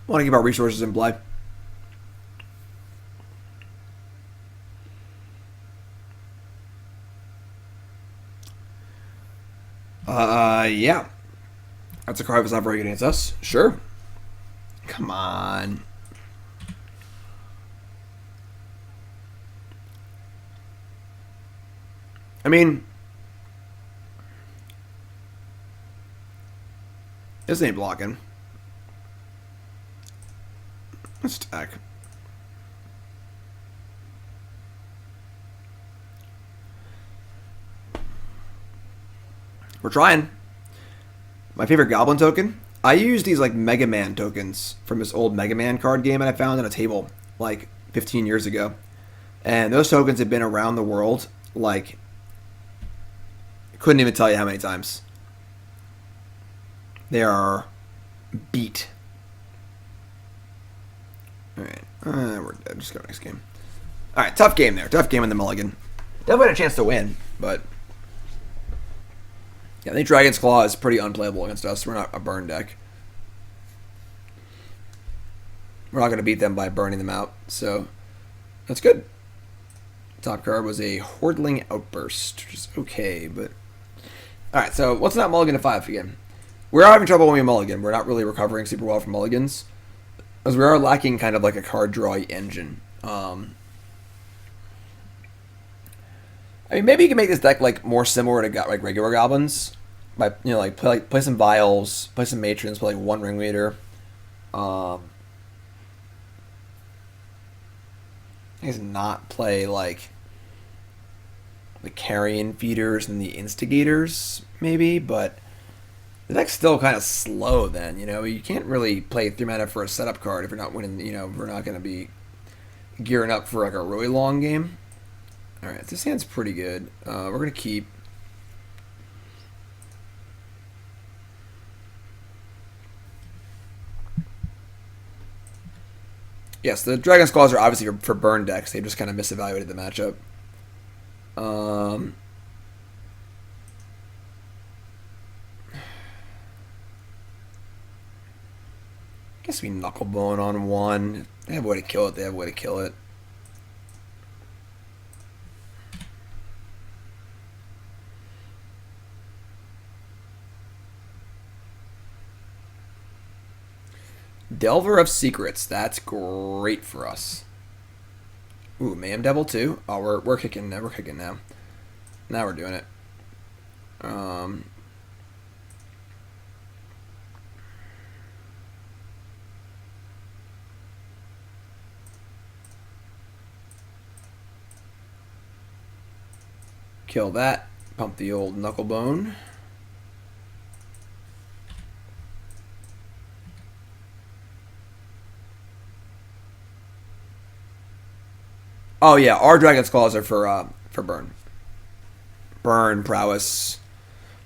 Want to give our resources in play. Yeah. That's a card that's not very good against us. Sure. Come on. I mean, this ain't blocking. Let's attack. We're trying. My favorite Goblin token? I use these like Mega Man tokens from this old Mega Man card game that I found on a table like 15 years ago. And those tokens have been around the world like couldn't even tell you how many times. They are beat. Alright. We're dead. Just go next game. Alright, tough game there. Tough game in the mulligan. Definitely had a chance to win, but yeah, I think Dragon's Claw is pretty unplayable against us. We're not a burn deck. We're not going to beat them by burning them out, so that's good. Top card was a Hordeling Outburst, which is okay, but alright, so let's not mulligan to 5 again. We're having trouble when we mulligan. We're not really recovering super well from mulligans, as we are lacking kind of like a card draw engine. I mean, maybe you can make this deck like more similar to like regular goblins by like play some vials, play some matrons, play like one ringleader. I guess not play like the Carrion Feeders and the Instigators maybe, but the deck's still kind of slow. Then you can't really play 3 mana for a setup card if you're not winning. We're not going to be gearing up for like a really long game. Alright, this hand's pretty good. We're going to keep. Yes, the Dragon's Claws are obviously for burn decks. They just kind of misevaluated the matchup. Guess we Knucklebone on 1. They have a way to kill it. They have a way to kill it. Delver of Secrets. That's great for us. Ooh, Mayhem Devil too. Oh, we're kicking. We're kicking now. Now we're doing it. Kill that. Pump the old Knucklebone. Oh yeah, our Dragon's Claws are for burn. Burn prowess.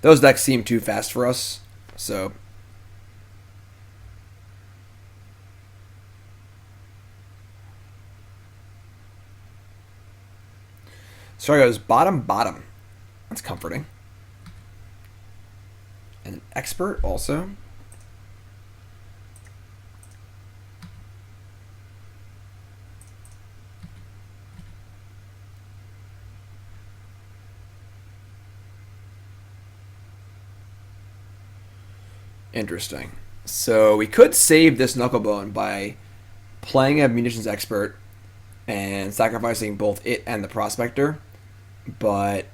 Those decks seem too fast for us, so. So it goes bottom. That's comforting. And an expert also. Interesting. So we could save this Knucklebone by playing a Munitions Expert and sacrificing both it and the Prospector, but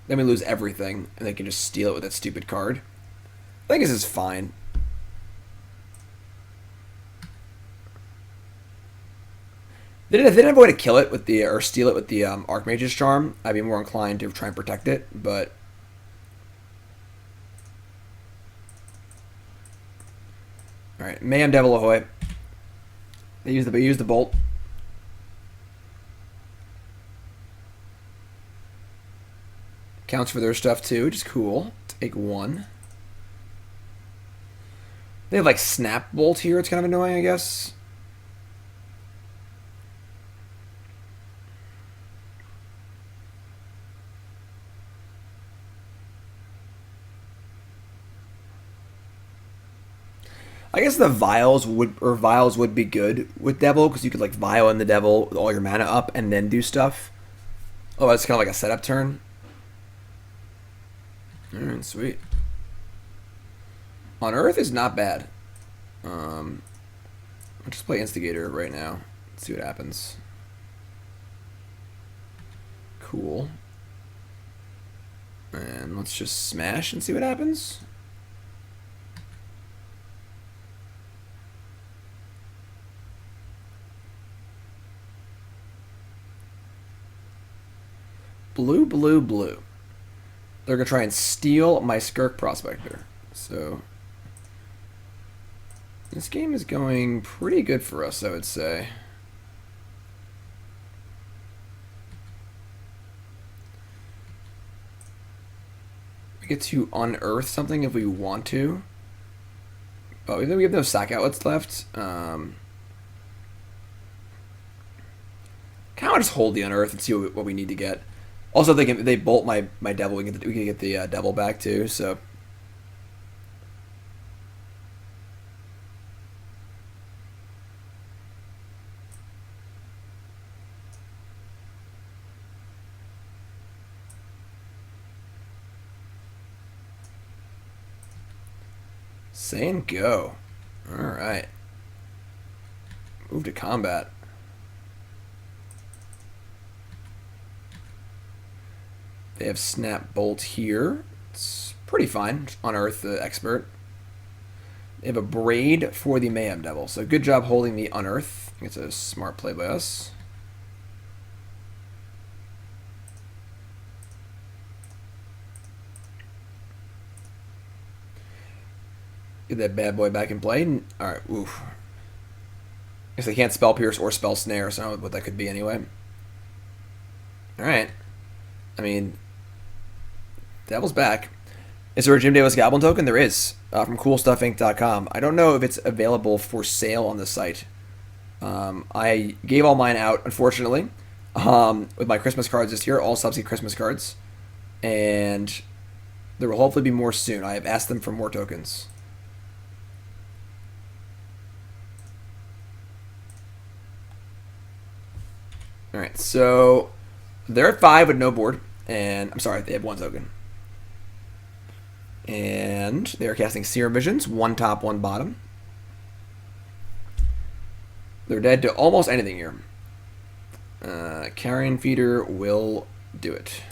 then we lose everything and they can just steal it with that stupid card. I think this is fine. If they didn't have a way to kill it with the or steal it with the Archmage's Charm, I'd be more inclined to try and protect it, but. Alright, Mayhem Devil ahoy. They use the bolt. Counts for their stuff too, which is cool. Take 1. They have like Snap Bolt here, it's kind of annoying, I guess. I guess the vials would be good with Devil because you could like vial in the Devil with all your mana up and then do stuff. Oh, that's kind of like a setup turn. Alright, sweet. Unearth is not bad. I'll just play Instigator right now. Let's see what happens. Cool. And let's just smash and see what happens. Blue. they're going to try and steal my Skirk Prospector. So this game is going pretty good for us, I would say. We get to unearth something if we want to. But we have no sack outlets left. Kind of just hold the unearth and see what we need to get. Also, if they bolt my devil, we can get the devil back too. So. Say and go. Alright. Move to combat. They have Snap Bolt here. It's pretty fine. Just Unearth the Expert. They have a Braid for the Mayhem Devil. So good job holding the Unearth. I think it's a smart play by us. Get that bad boy back in play. Alright, oof. I guess they can't Spell Pierce or Spell Snare, so I don't know what that could be anyway. Alright. I mean, Devil's back. Is there a Jim Davis Goblin token? There is, from CoolStuffInc.com. I don't know if it's available for sale on the site. I gave all mine out, unfortunately, with my Christmas cards this year, all Subsea Christmas cards. And there will hopefully be more soon. I have asked them for more tokens. Alright, so they're at 5 with no board. And I'm sorry, they have 1 token. And they're casting Serum Visions, 1 top, 1 bottom. They're dead to almost anything here. Carrion Feeder will do it.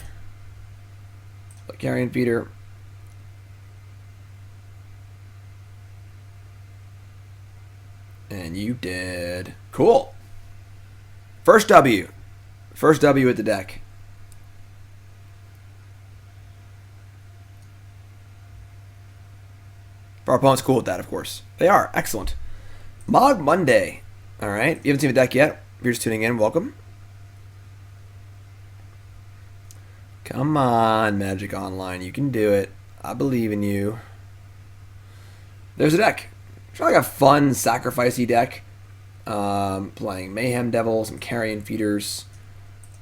But Carrion Feeder. And you did. Cool. First W. First W at the deck. If our opponent's cool with that, of course. They are. Excellent. Mogg Monday. Alright. You haven't seen the deck yet. If you're just tuning in, welcome. Come on, Magic Online. You can do it. I believe in you. There's a deck. It's like a fun, sacrificey deck. Playing Mayhem Devil, some Carrion Feeders.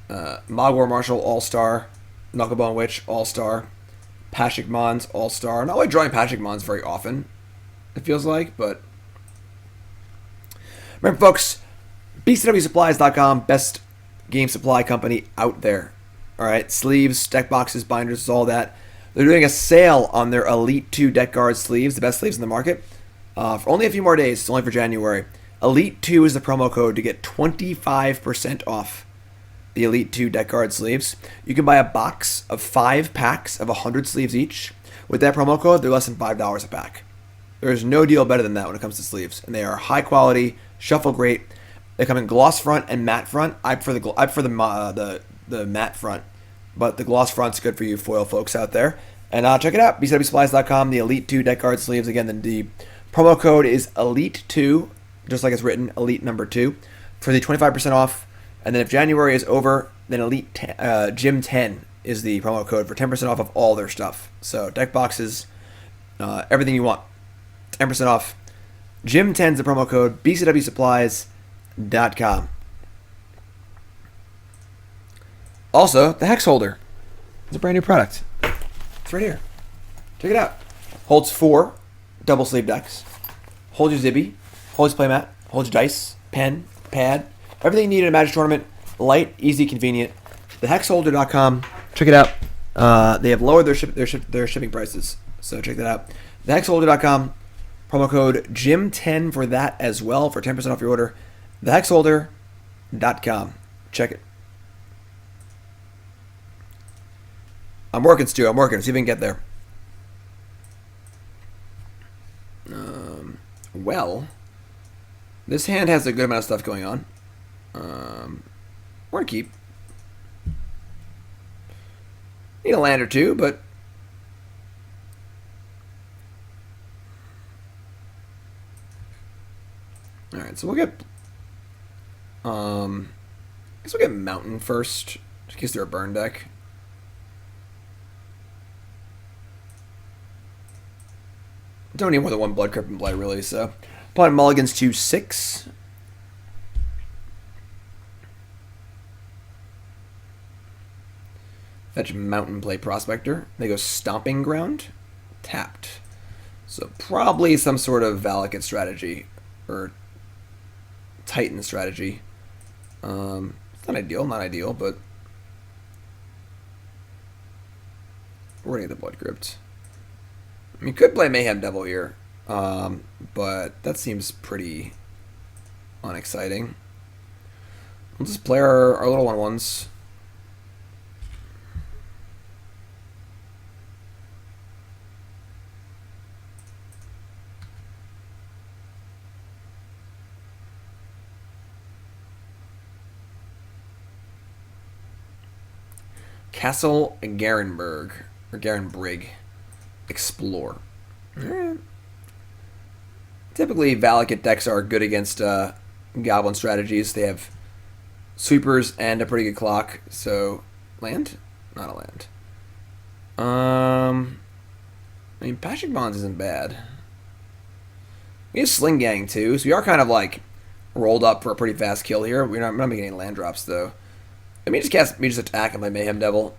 Mogg War Marshal, All-Star. Knucklebone Witch, All-Star. Pashalik Mons, All-Star. Not really drawing Pashalik Mons very often, it feels like, but... Remember, folks, BCWSupplies.com, best game supply company out there. Alright, sleeves, deck boxes, binders, all that. They're doing a sale on their Elite 2 Deck Guard sleeves, the best sleeves in the market, for only a few more days. It's only for January. Elite 2 is the promo code to get 25% off the Elite 2 Deck Guard sleeves. You can buy a box of 5 packs of 100 sleeves each. With that promo code, they're less than $5 a pack. There's no deal better than that when it comes to sleeves. And they are high quality, shuffle great. They come in gloss front and matte front. I prefer the matte front, but the gloss front's good for you foil folks out there. And check it out, bcwsupplies.com, the Elite 2 Deck Guard sleeves. Again, the promo code is Elite2, just like it's written, Elite number 2, for the 25% off. And then if January is over, then Elite Gym 10 is the promo code for 10% off of all their stuff. So deck boxes, everything you want, 10% off. Gym 10 is the promo code, bcwsupplies.com. Also, the Hex Holder. It's a brand new product. It's right here. Check it out. Holds 4 double sleeve decks. Holds your Zibby. Holds your playmat. Holds your dice, pen, pad. Everything you need in a Magic tournament. Light, easy, convenient. TheHexHolder.com. Check it out. They have lowered their shipping prices. So check that out. TheHexHolder.com. Promo code GYM10 for that as well for 10% off your order. TheHexHolder.com. Check it. I'm working, Stu. I'm working. See if we can get there. Well, this hand has a good amount of stuff going on. We're going to keep. Need a land or two, but Alright, so we'll get... I guess we'll get Mountain first, in case they're a burn deck. Don't need more than one Blood Crypt in play, really, so... Opponent mulligans to 6. Fetch Mountain, play Prospector. They go Stomping Ground, tapped. So probably some sort of Valakut strategy, or Titan strategy. It's not ideal, but we're gonna get the Blood Crypt. I mean, could play Mayhem Devil here, but that seems pretty unexciting. We'll just play our little 1/1s. Castle Garenberg, or Garenbrig. Explore. Alright. Typically, Valakut decks are good against Goblin strategies. They have sweepers and a pretty good clock. So, land? Not a land. I mean, Pashalik Mons isn't bad. We have Sling-Gang too, so we are kind of like rolled up for a pretty fast kill here. We're not making any land drops though. Let me just attack and play Mayhem Devil.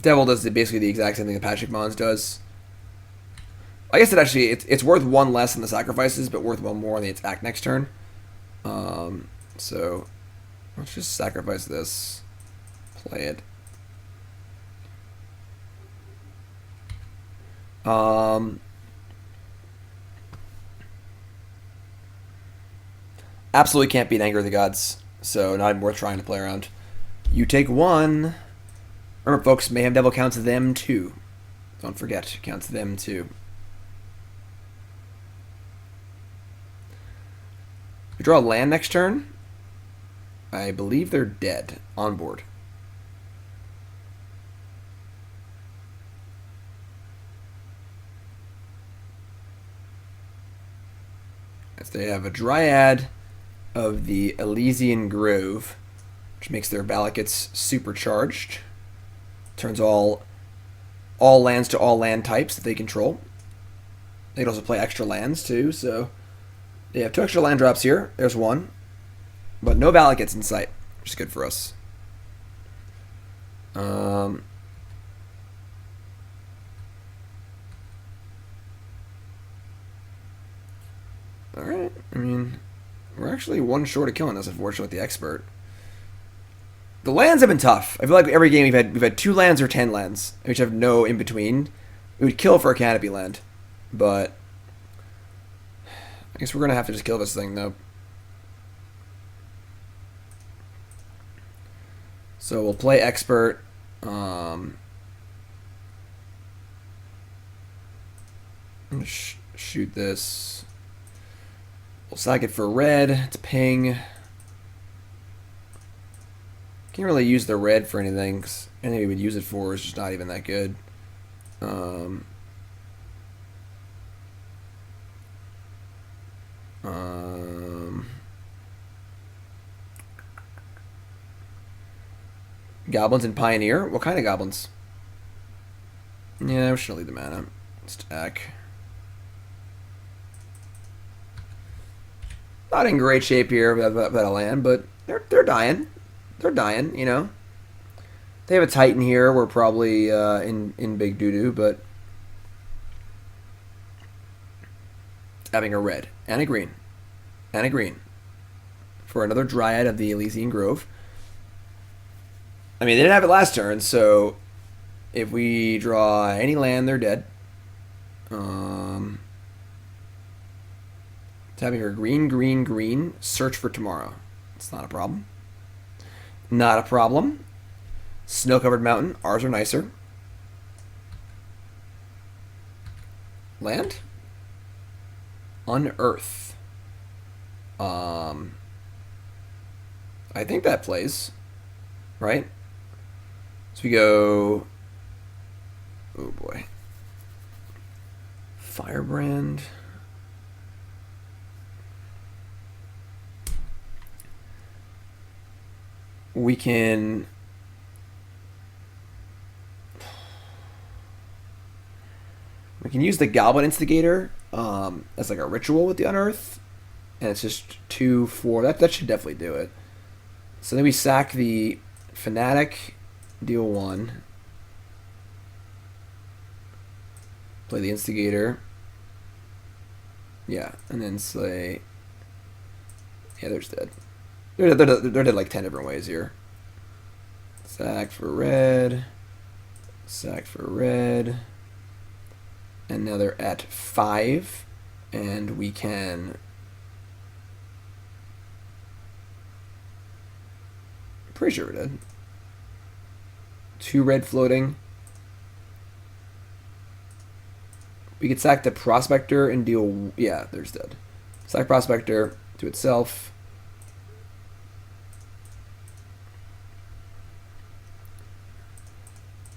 Devil does basically the exact same thing that Pashalik Mons does. I guess it's worth 1 less in the sacrifices, but worth 1 more on the attack next turn. So let's just sacrifice this. Play it. Absolutely can't beat Anger of the Gods, so not even worth trying to play around. You take 1. Remember, folks, Mayhem Devil counts them too. Don't forget, counts them too. We draw a land next turn. I believe they're dead. On board. As they have a Dryad of the Elysian Grove, which makes their Valakuts supercharged. Turns all lands to all land types that they control. They can also play extra lands too, so they have 2 extra land drops here. There's 1. But no Valakuts in sight, which is good for us. Alright, I mean, we're actually 1 short of killing this, unfortunately, with the Expert. The lands have been tough. I feel like every game we've had 2 lands or 10 lands, which have no in between. We would kill for a canopy land, but I guess we're gonna have to just kill this thing though. So we'll play Expert. Shoot this. We'll sack it for red. It's ping. Can't really use the red for anything, cause anything we would use it for is just not even that good. Goblins and Pioneer? What kind of goblins? Yeah, we should leave the mana. Stack. Not in great shape here without a land, but they're dying. They're dying, you know. They have a Titan here. We're probably in big doo-doo, but having a red and a green and a green for another Dryad of the Elysian Grove. I mean, they didn't have it last turn, so if we draw any land, they're dead. Tapping her green, green, green. Search for tomorrow. It's not a problem. Not a problem. Snow-covered mountain. Ours are nicer. Land. Unearth. I think that plays. Right? So we go... Oh boy. Firebrand. We can use the Goblin Instigator as like a ritual with the Unearth, and it's just 2/4. That should definitely do it. So then we sack the Fanatic, deal 1, play the Instigator, yeah, and then slay. Yeah, they're just dead. They're dead like 10 different ways here. Sack for red, sack for red. And now they're at 5, and we can pretty sure we're dead. 2 red floating. We could sack the Prospector and deal. Yeah, there's dead. Sack Prospector to itself.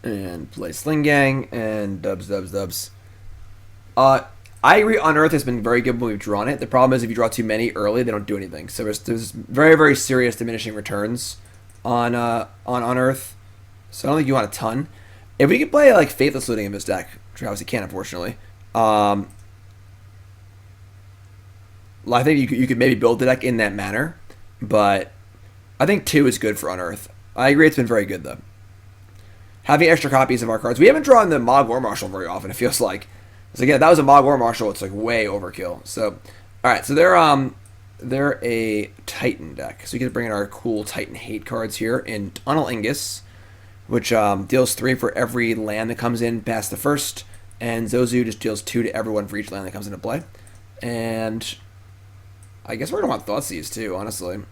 And play Sling-Gang and dubs. I agree. Unearth has been very good when we've drawn it. The problem is if you draw too many early, they don't do anything. So there's very, very serious diminishing returns on Unearth. So I don't think you want a ton. If we could play like Faithless Looting in this deck, which we obviously can't, unfortunately. I think you could maybe build the deck in that manner, but I think 2 is good for Unearth. I agree. It's been very good though. Having extra copies of our cards. We haven't drawn the Mogg War Marshal very often. It feels like. So again, that was a Mogg War Marshal. It's like way overkill. So, all right. So they're a Titan deck. So we can bring in our cool Titan hate cards here in Tunnel Ignus, which deals 3 for every land that comes in past the first, and Zozu just deals 2 to everyone for each land that comes into play. And I guess we're gonna want Thoughtseize too, honestly. And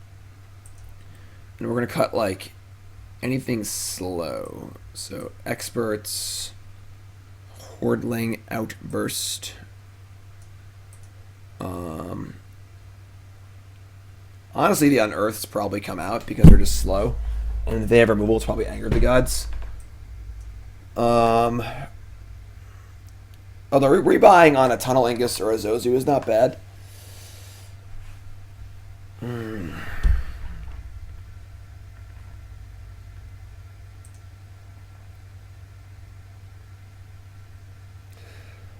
we're gonna cut like anything slow. So experts. Hordeling Outburst. Honestly, the Unearths probably come out because they're just slow. And if they have removal, it's probably Anger the Gods. Although rebuying on a Tunnel Ignus or a Zozu is not bad. I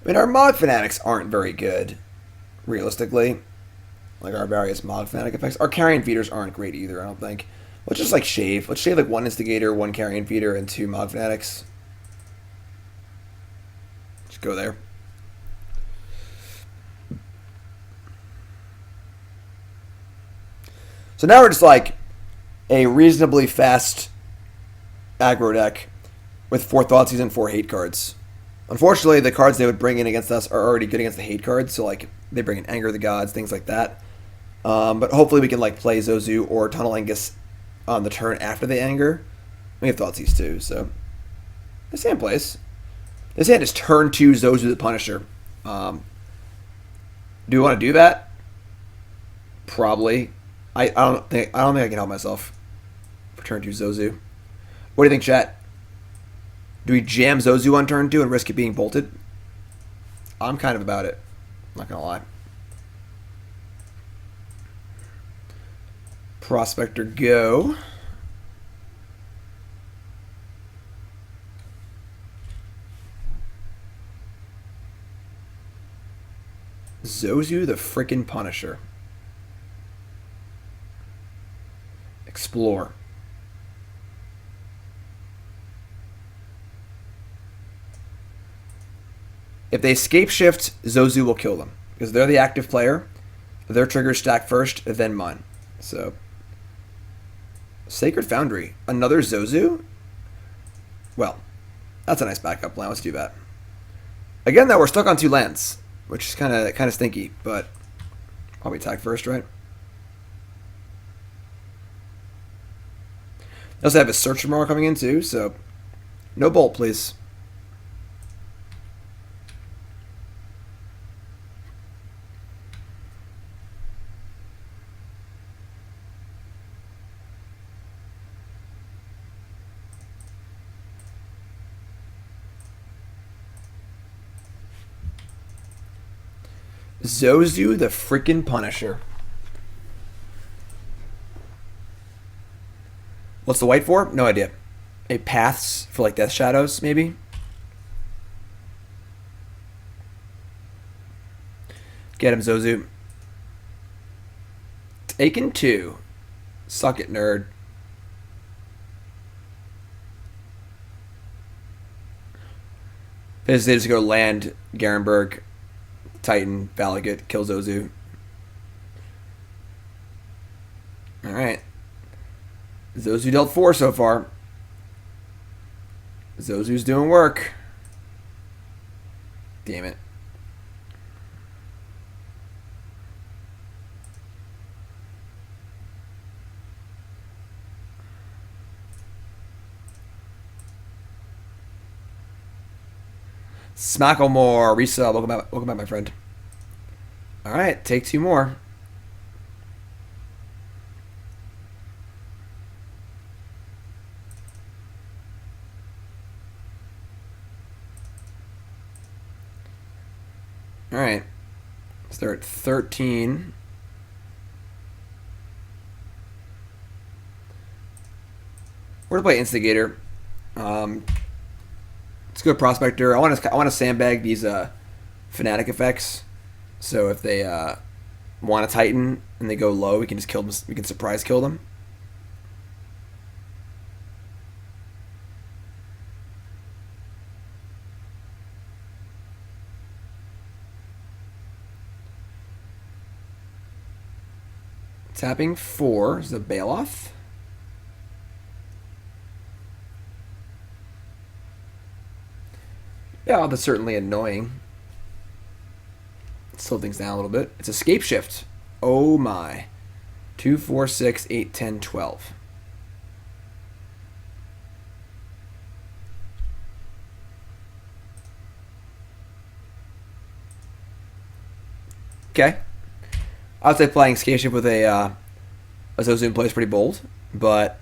mean, our Mogg Fanatics aren't very good, realistically. Like our various Mogg Fanatic effects. Our Carrion Feeders aren't great either, I don't think. Let's just like shave. Let's shave like 1 Instigator, 1 Carrion Feeder, and 2 Mogg Fanatics. Just go there. So now we're just like a reasonably fast aggro deck with 4 Thoughtseize and 4 hate cards. Unfortunately, the cards they would bring in against us are already good against the hate cards, so like they bring in Anger the Gods, things like that. But hopefully we can like play Zozu or Tunnel Ignus on the turn after the Anger. We have Thoughtseize too, so this hand plays. This hand is turn 2 Zozu the Punisher. Do we want to do that? Probably. I don't think I can help myself for turn 2 Zozu. What do you think, chat? Do we jam Zozu on turn 2 and risk it being bolted? I'm kind of about it. I'm not gonna lie. Prospector go. Zozu the frickin' Punisher. Explore. If they escape shift, Zozu will kill them. Because they're the active player. Their triggers stack first, then mine. So. Sacred Foundry. Another Zozu? Well, that's a nice backup plan. Let's do that. Again, though, we're stuck on 2 lands. Which is kind of stinky, but probably attack first, right? They also have a Search tomorrow coming in, too, so no bolt, please. Zozu the freaking Punisher. What's the white for? No idea. A paths for like death shadows, maybe? Get him, Zozu. Taken 2. Suck it, nerd. They just go land Garenberg, Titan, Valagut, kill Zozu. Alright. Zozu dealt 4 so far. Zozu's doing work. Damn it. Smacklemore, resub. Welcome back, my friend. Alright, take 2 more. Alright. So they're at 13. We're gonna play Instigator. Let's go Prospector. I want to sandbag these Fanatic effects. So if they want a Titan and they go low, we can just kill them. We can surprise kill them. Tapping 4 is the Bailoff. Yeah, that's certainly annoying. Slow things down a little bit. It's Escape Shift. Oh my. 2, 4, 6, 8, 10, 12. Okay. I would say playing Escape Shift with a Zozu in play is pretty bold, but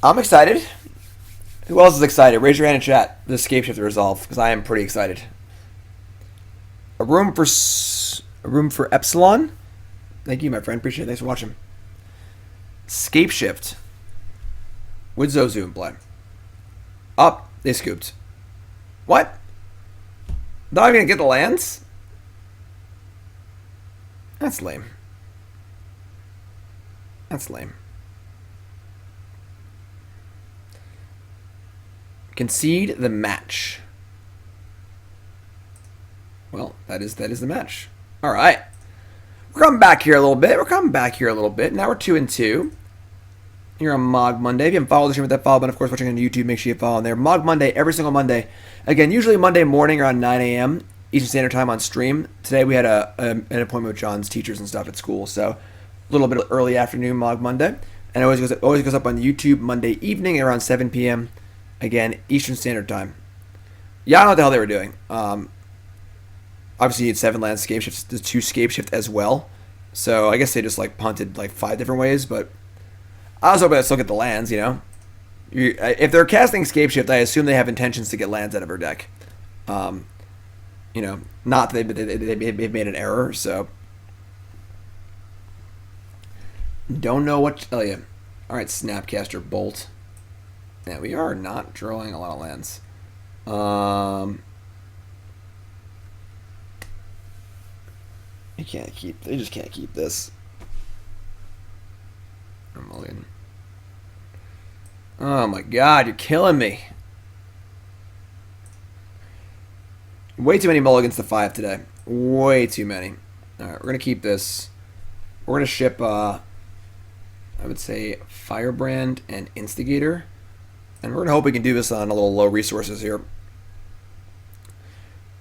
I'm excited. Who else is excited? Raise your hand in chat. The Escape Shift resolve, because I am pretty excited. A room for Epsilon. Thank you, my friend. Appreciate it. Thanks for watching. Escape Shift with Zozu in play. Up. They scooped. What? Not even gonna get the lands? That's lame. That's lame. Concede the match. Well, that is the match. All right. We're coming back here a little bit. Now we're 2-2. Here on Mogg Monday. If you haven't followed the stream with that follow button, of course, watching on YouTube, make sure you follow on there. Mogg Monday, every single Monday. Again, usually Monday morning around 9 a.m. Eastern Standard Time on stream. Today we had an appointment with John's teachers and stuff at school, so a little bit of early afternoon Mogg Monday. And it always goes up on YouTube Monday evening around 7 p.m. Again, Eastern Standard Time. Yeah, I don't know what the hell they were doing. Obviously, you need 7 land Scape Shifts, the 2 Scape Shift as well. So I guess they just like punted like 5 different ways, but I was hoping to still get the lands, you know. If they're casting Scape Shift, I assume they have intentions to get lands out of her deck. You know, not that they've made an error, so. Don't know what to tell you. Alright, Snapcaster Bolt. Yeah, we are not drawing a lot of lands. They just can't keep this. Oh my god, you're killing me. Way too many mulligans to 5 today. Way too many. Alright, we're going to keep this. We're going to ship, I would say, Firebrand and Instigator. And we're going to hope we can do this on a little low resources here.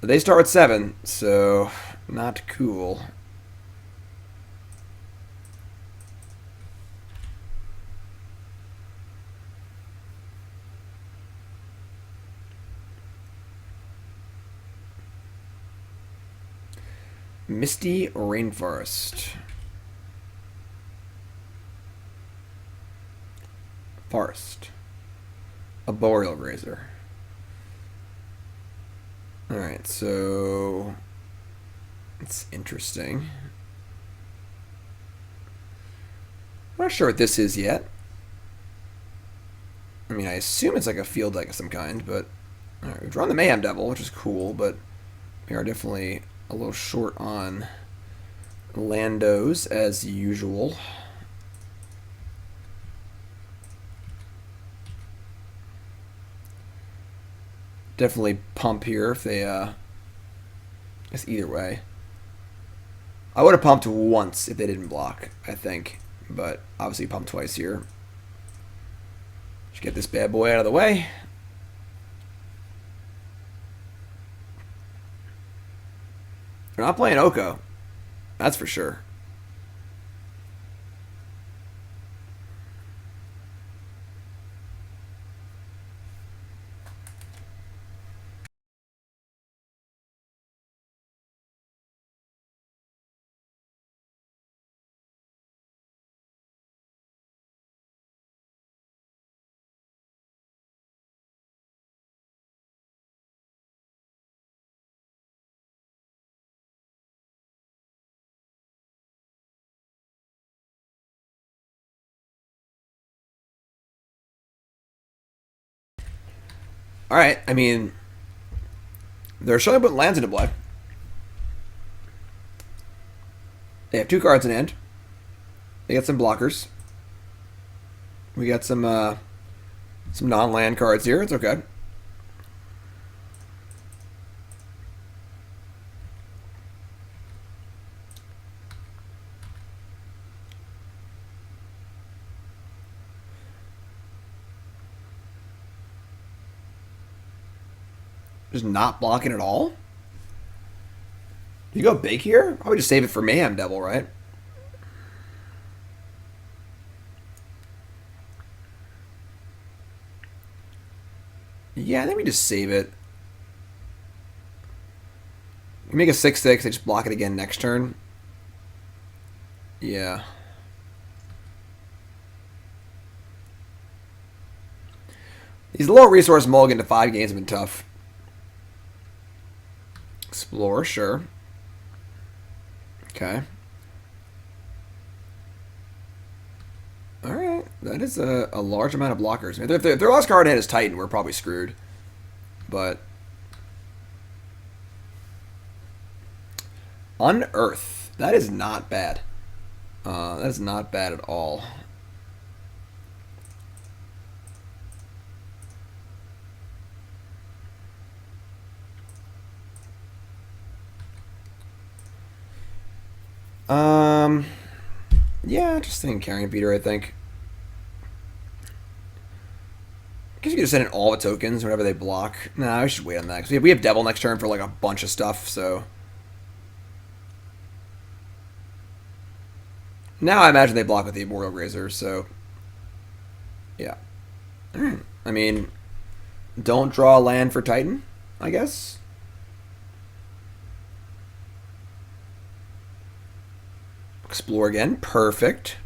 But they start with 7, so not cool. Misty Rainforest. Forest. A Boreal Grazer. Alright, so... it's interesting. I'm not sure what this is yet. I mean, I assume it's like a field deck of some kind, but... Alright, we've drawn the Mayhem Devil, which is cool, but we are definitely a little short on Landos, as usual. Definitely pump here if they, I guess either way. I would have pumped once if they didn't block, I think. But obviously pump twice here. Just get this bad boy out of the way. They're not playing Oko. That's for sure. Alright, I mean, they're showing putting lands into play. They have 2 cards in hand. They got some blockers. We got some non-land cards here. It's okay. Just not blocking at all? You go big here? Probably just save it for Mayhem Devil, right? Yeah, I think we just save it. We make a 6/6, they just block it again next turn. Yeah. These low resource mulligan to 5 games have been tough. Explore, sure. Okay. Alright, that is a large amount of blockers. I mean, if their last card in hand is Titan, we're probably screwed. But... Unearth. That is not bad. That is not bad at all. Yeah, just thinking Carrion Feeder, I think. I guess you could just send in all the tokens whenever they block. Nah, I should wait on that. Because we have Devil next turn for like a bunch of stuff, so... Now I imagine they block with the Immortal Grazer, so... Yeah. I mean, don't draw land for Titan, I guess. Explore again. Perfect.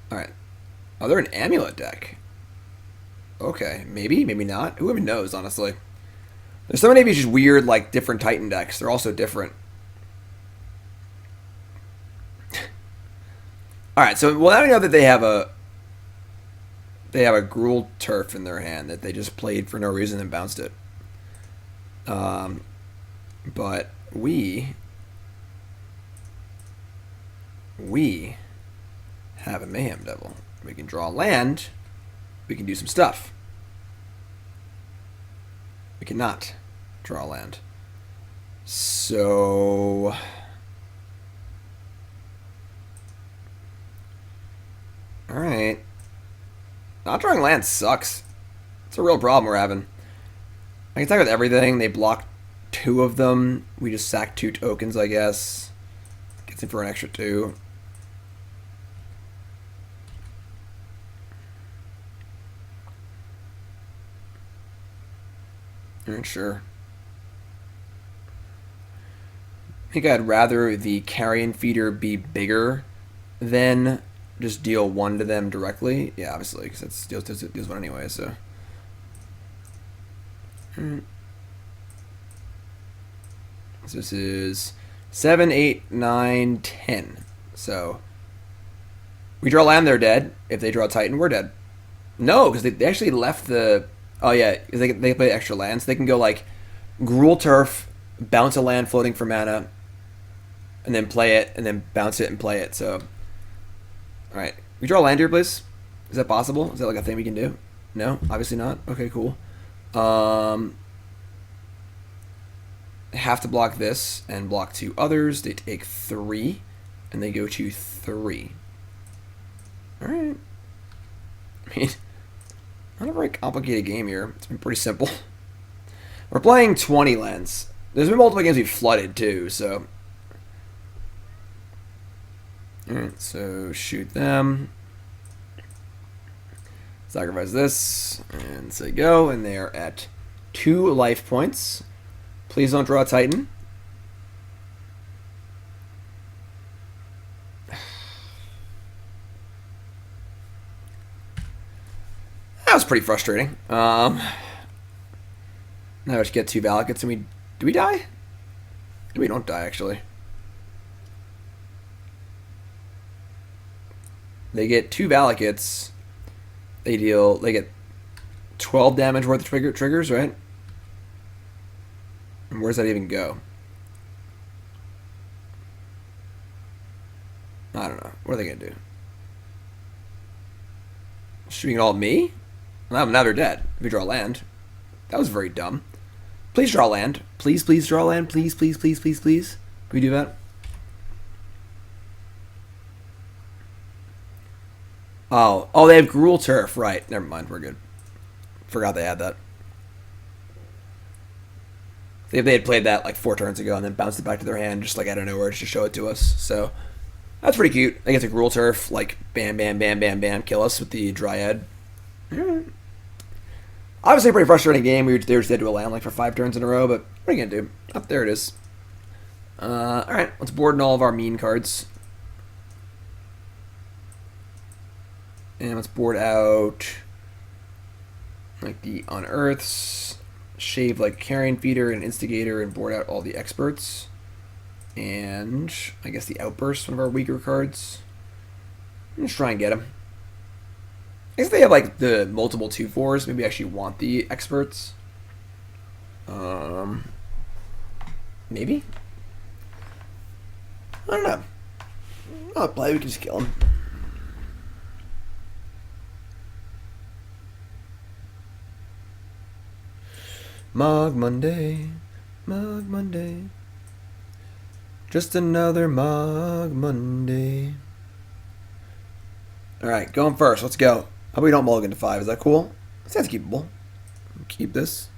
Alright. Oh, they're an Amulet deck. Okay. Maybe, maybe not. Who even knows, honestly. There's so many of these just weird, like, different Titan decks. They're all so different. Alright, so well, now we know that they have a Gruul Turf in their hand that they just played for no reason and bounced it. But we have a Mayhem Devil. We can draw land. We can do some stuff. We cannot draw land. So... Alright. Not drawing land sucks. It's a real problem we're having. I can talk with everything. They block 2 of them. We just sack 2 tokens, I guess. Gets in for an extra 2. Alright, sure. I think I'd rather the Carrion Feeder be bigger then just deal 1 to them directly. Yeah, obviously, because that's deals 1 anyway, so. So this is 7, 8, 9, 10. So we draw land, they're dead. If they draw Titan, we're dead. No, because they actually left the... Oh, yeah, because they play extra lands. They can go, like, Gruul Turf, bounce a land floating for mana, and then play it, and then bounce it and play it. So, all right. We draw land here, please. Is that possible? Is that, like, a thing we can do? No? Obviously not? Okay, cool. Have to block this and block 2 others. They take 3, and they go to 3. All right. I mean, not a very complicated game here. It's been pretty simple. We're playing 20 lands. There's been multiple games we've flooded, too, so... Alright, so shoot them. Sacrifice this, and say go, and they are at 2 life points. Please don't draw a Titan. That was pretty frustrating. Now we just get 2 Valakuts, and do we die? We don't die, actually. They get 2 Valakuts. They get 12 damage worth of triggers, right? And where does that even go? I don't know. What are they gonna do? Shooting it all at me? Now they're dead. If we draw land. That was very dumb. Please draw land. Please, please draw land. Please, please, please, please, please. Can we do that? Oh, they have Gruul Turf. Right. Never mind. We're good. Forgot they had that. They had played that like 4 turns ago and then bounced it back to their hand just like out of nowhere just to show it to us. So that's pretty cute. I guess a Gruul Turf, like bam, bam, bam, bam, bam, kill us with the Dryad. Obviously a pretty frustrating game. They were just dead to a land like for 5 turns in a row, but what are you gonna do? Oh, there it is. Alright, let's board in all of our mean cards. And let's board out like the Unearths, shave like Carrion Feeder and Instigator, and board out all the experts. And I guess the Outburst, one of our weaker cards. Let's try and get them. I guess they have like the multiple 2/4s. Maybe I actually want the experts. Maybe? I don't know. I'll play, we can just kill him. Mogg Monday, Mogg Monday. Just another Mogg Monday. Alright, going first. Let's go. How about we don't mulligan to 5? Is that cool? That's keepable. Keep this.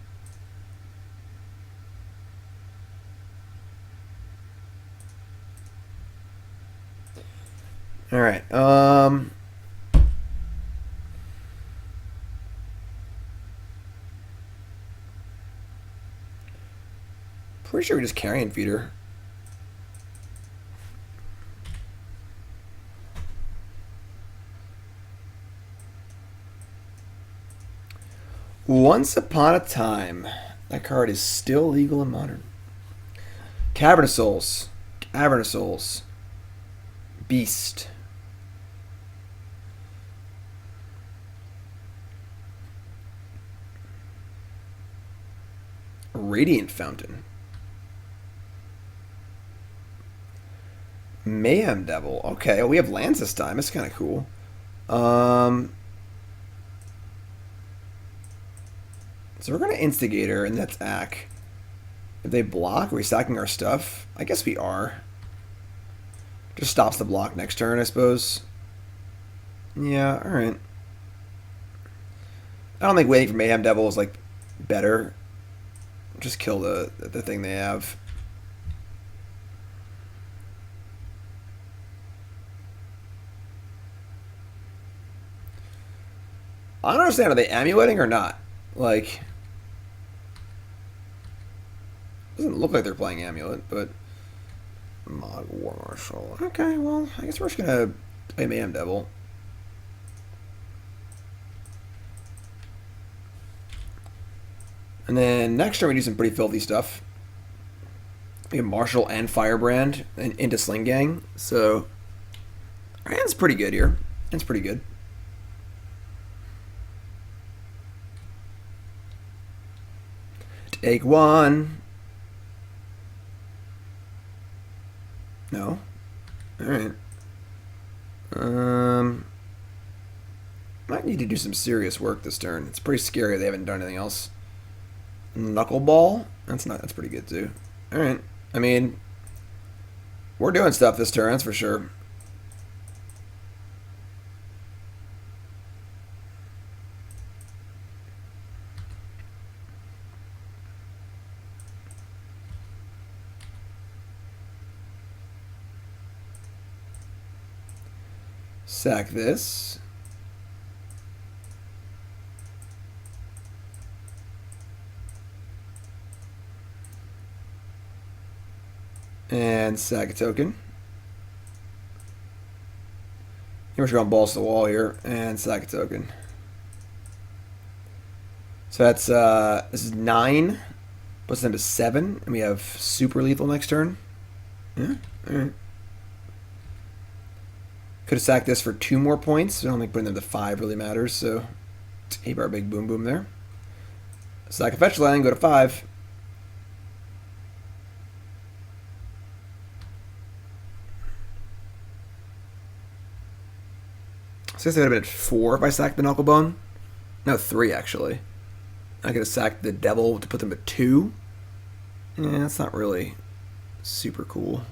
Alright, pretty sure we just Carrion Feeder. Once Upon a Time. That card is still legal in Modern. Cavern of Souls. Cavern of Souls. Beast. Radiant Fountain. Mayhem Devil. Okay, well, we have lands this time. That's kind of cool. So we're going to Instigator, and that's Ac. If they block, are we stacking our stuff? I guess we are. Just stops the block next turn, I suppose. Yeah, alright. I don't think waiting for Mayhem Devil is, like, better. Just kill the thing they have. I don't understand, are they amuleting or not? Like, doesn't look like they're playing Amulet, but Mogg War Marshal. Okay, well, I guess we're just gonna Play Mayhem Devil. And then next turn we do some pretty filthy stuff. We have Marshal and Firebrand and into Sling-Gang. So our hand's pretty good here. It's pretty good. Take one. No. Alright. Might need to do some serious work this turn. It's pretty scary they haven't done anything else. Knuckleball? That's pretty good too. Alright. I mean, we're doing stuff this turn, that's for sure. Sack this. And sack a token. We're going balls to the wall here and sack a token. So that's this is 9, puts them to 7, and we have super lethal next turn. Yeah, alright. Could have sacked this for 2 more points. I don't think putting them to 5 really matters, so let's ape our big boom boom there. Sack a fetch land, go to 5. So I guess they would have been at 4 if I sacked the Knucklebone. No, 3 actually. I could have sacked the Devil to put them at 2. Yeah, that's not really super cool.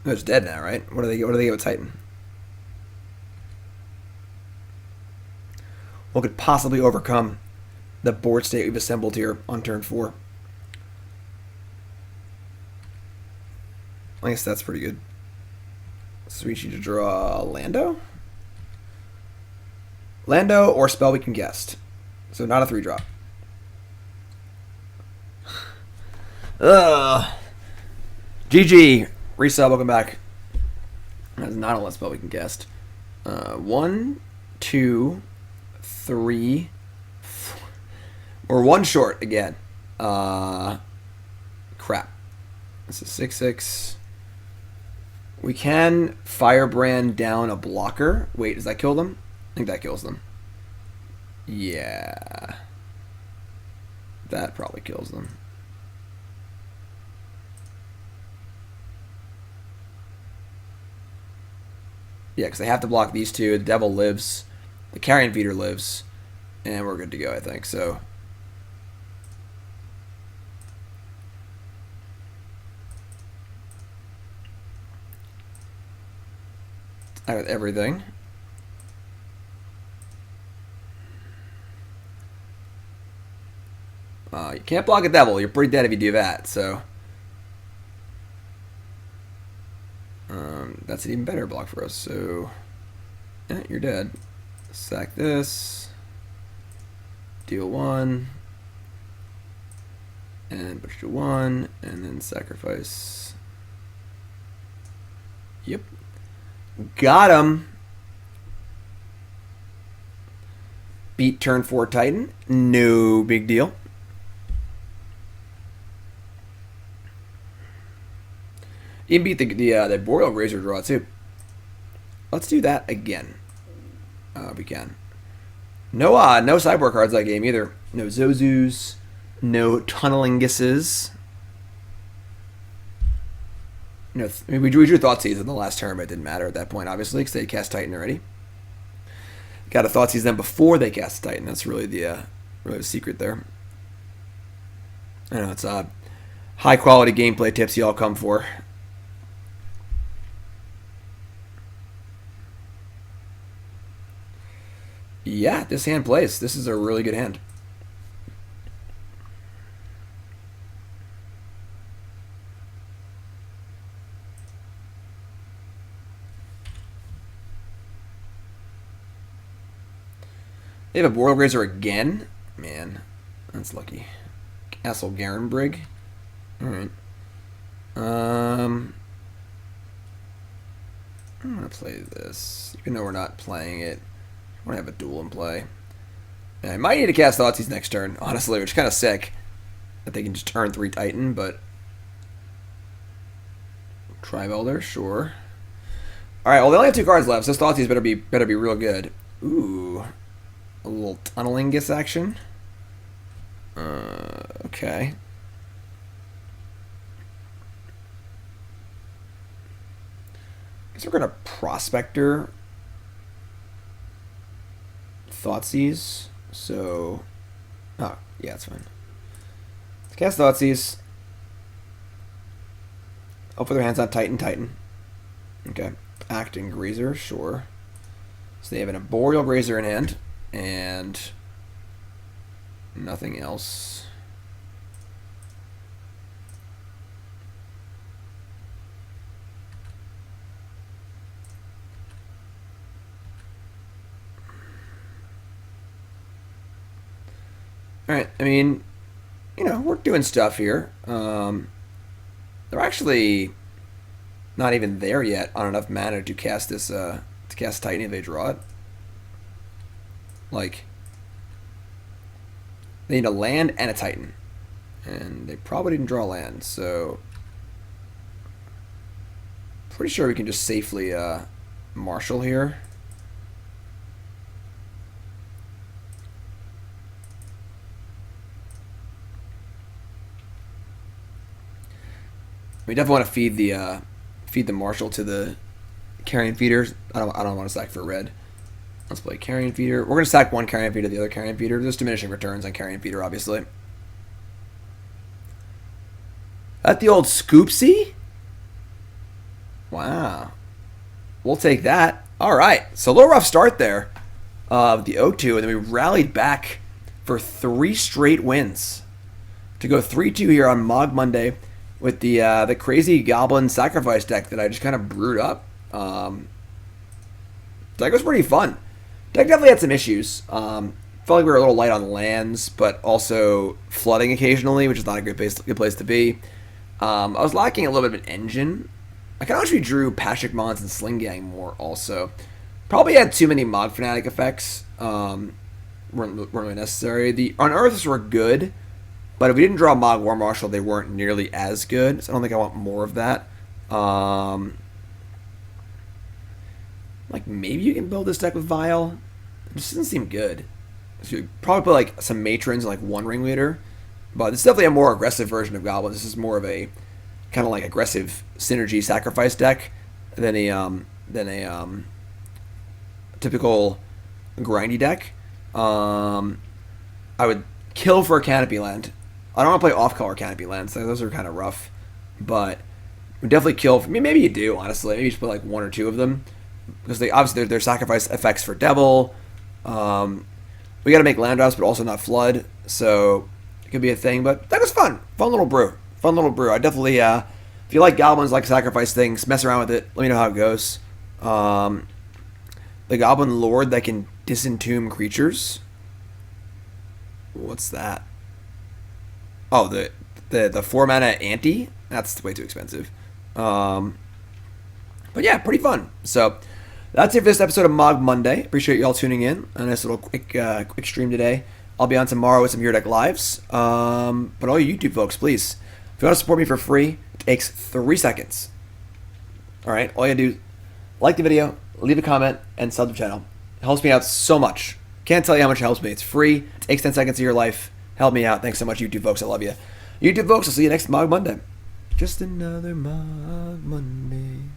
No, it's dead now, right? What do they get with Titan? What could possibly overcome the board state we've assembled here on turn 4? I guess that's pretty good. So we need to draw Lando? Lando or spell we can guest. So not a 3-drop. GG. Resub, welcome back. That's not a less spell we can cast. 1, 2, 3, 4. We're 1 short again. Crap. This is 6/6. We can Firebrand down a blocker. Wait, does that kill them? I think that kills them. Yeah. That probably kills them. Yeah, because they have to block these 2. The Devil lives. The Carrion Feeder lives. And we're good to go, I think. So out with everything. You can't block a Devil. You're pretty dead if you do that. So that's an even better block for us. So yeah, you're dead. Sack this. Deal 1. And put you to 1. And then sacrifice. Yep. Got him. Beat turn 4 Titan. No big deal. Even beat the Boreal Razor draw too. Let's do that again. We can. No sideboard cards that game either. No Zozus. No Tunnel Ignuses. No, we drew Thoughtseize in the last turn, but it didn't matter at that point, obviously, because they cast Titan already. Got a Thoughtseize them before they cast Titan. That's really the secret there. I know it's high quality gameplay tips you all come for. Yeah, this hand plays. This is a really good hand. They have a Boreal Razor again? Man, that's lucky. Castle Garenbrig. Alright. I'm going to play this. Even though we're not playing it, I want to have a duel in play. And I might need to cast Thoughtseize next turn, honestly, which is kind of sick. That they can just turn 3 Titan, but... Tribe Elder, sure. Alright, well, they only have 2 cards left, so this Thoughtseize better be real good. Ooh. A little Tunnel Ignus action. Okay. Guess we're gonna Prospector Thoughtseize. So, oh yeah, it's fine. Let's cast Thoughtseize. Hopefully their hands on Titan. Okay, Acting Grazer, sure. So they have an Arboreal Grazer in hand and nothing else. Alright, I mean, you know, we're doing stuff here. They're actually not even there yet on enough mana to cast this, to cast Titan if they draw it. Like, they need a land and a Titan. And they probably didn't draw land, so... Pretty sure we can just safely, Marshal here. We definitely want to feed the Marshal to the Carrion Feeders. I don't want to sack for red. Let's play Carrion Feeder. We're going to sack one Carrion Feeder to the other Carrion Feeder. There's diminishing returns on Carrion Feeder, obviously. That the old Scoopsy? Wow. We'll take that. All right. So a little rough start there of the 0-2, and then we rallied back for 3 straight wins to go 3-2 here on Mogg Monday with the crazy Goblin Sacrifice deck that I just kind of brewed up. Deck was pretty fun. Deck definitely had some issues. Felt like we were a little light on lands, but also flooding occasionally, which is not a good place to be. I was lacking a little bit of an engine. I kind of wish we drew Pashalik Mons and Sling-Gang more also. Probably had too many Mogg Fanatic effects. Weren't really necessary. The Unearths were good, but if we didn't draw Mogg War Marshal, they weren't nearly as good. So I don't think I want more of that. Like, maybe you can build this deck with Vial. It just doesn't seem good. So you probably put, like, some Matrons and, like, 1 Ringleader. But it's definitely a more aggressive version of Goblin. This is more of a kind of, like, aggressive synergy sacrifice deck than a typical grindy deck. I would kill for a Canopy Land. I don't want to play off-color Canopy Lands. So those are kind of rough. But we definitely kill. I mean, maybe you do, honestly. Maybe you just put, like, 1 or 2 of them. Because they obviously they're sacrifice effects for Devil. We got to make land drops, but also not flood. So it could be a thing. But that was fun. Fun little brew. I definitely, if you like Goblins, like sacrifice things, mess around with it. Let me know how it goes. The Goblin Lord that can disentomb creatures. What's that? Oh, the 4 mana Auntie? That's way too expensive. But yeah, pretty fun. So that's it for this episode of Mogg Monday. Appreciate you all tuning in. A nice little quick stream today. I'll be on tomorrow with some Your Deck Lives. But all you YouTube folks, please, if you want to support me for free, it takes 3 seconds. Alright, all you do, like the video, leave a comment, and sub the channel. It helps me out so much. Can't tell you how much it helps me. It's free. It takes 10 seconds of your life. Help me out. Thanks so much, YouTube folks. I love you. YouTube folks, I'll see you next Mogg Monday. Just another Mogg Monday.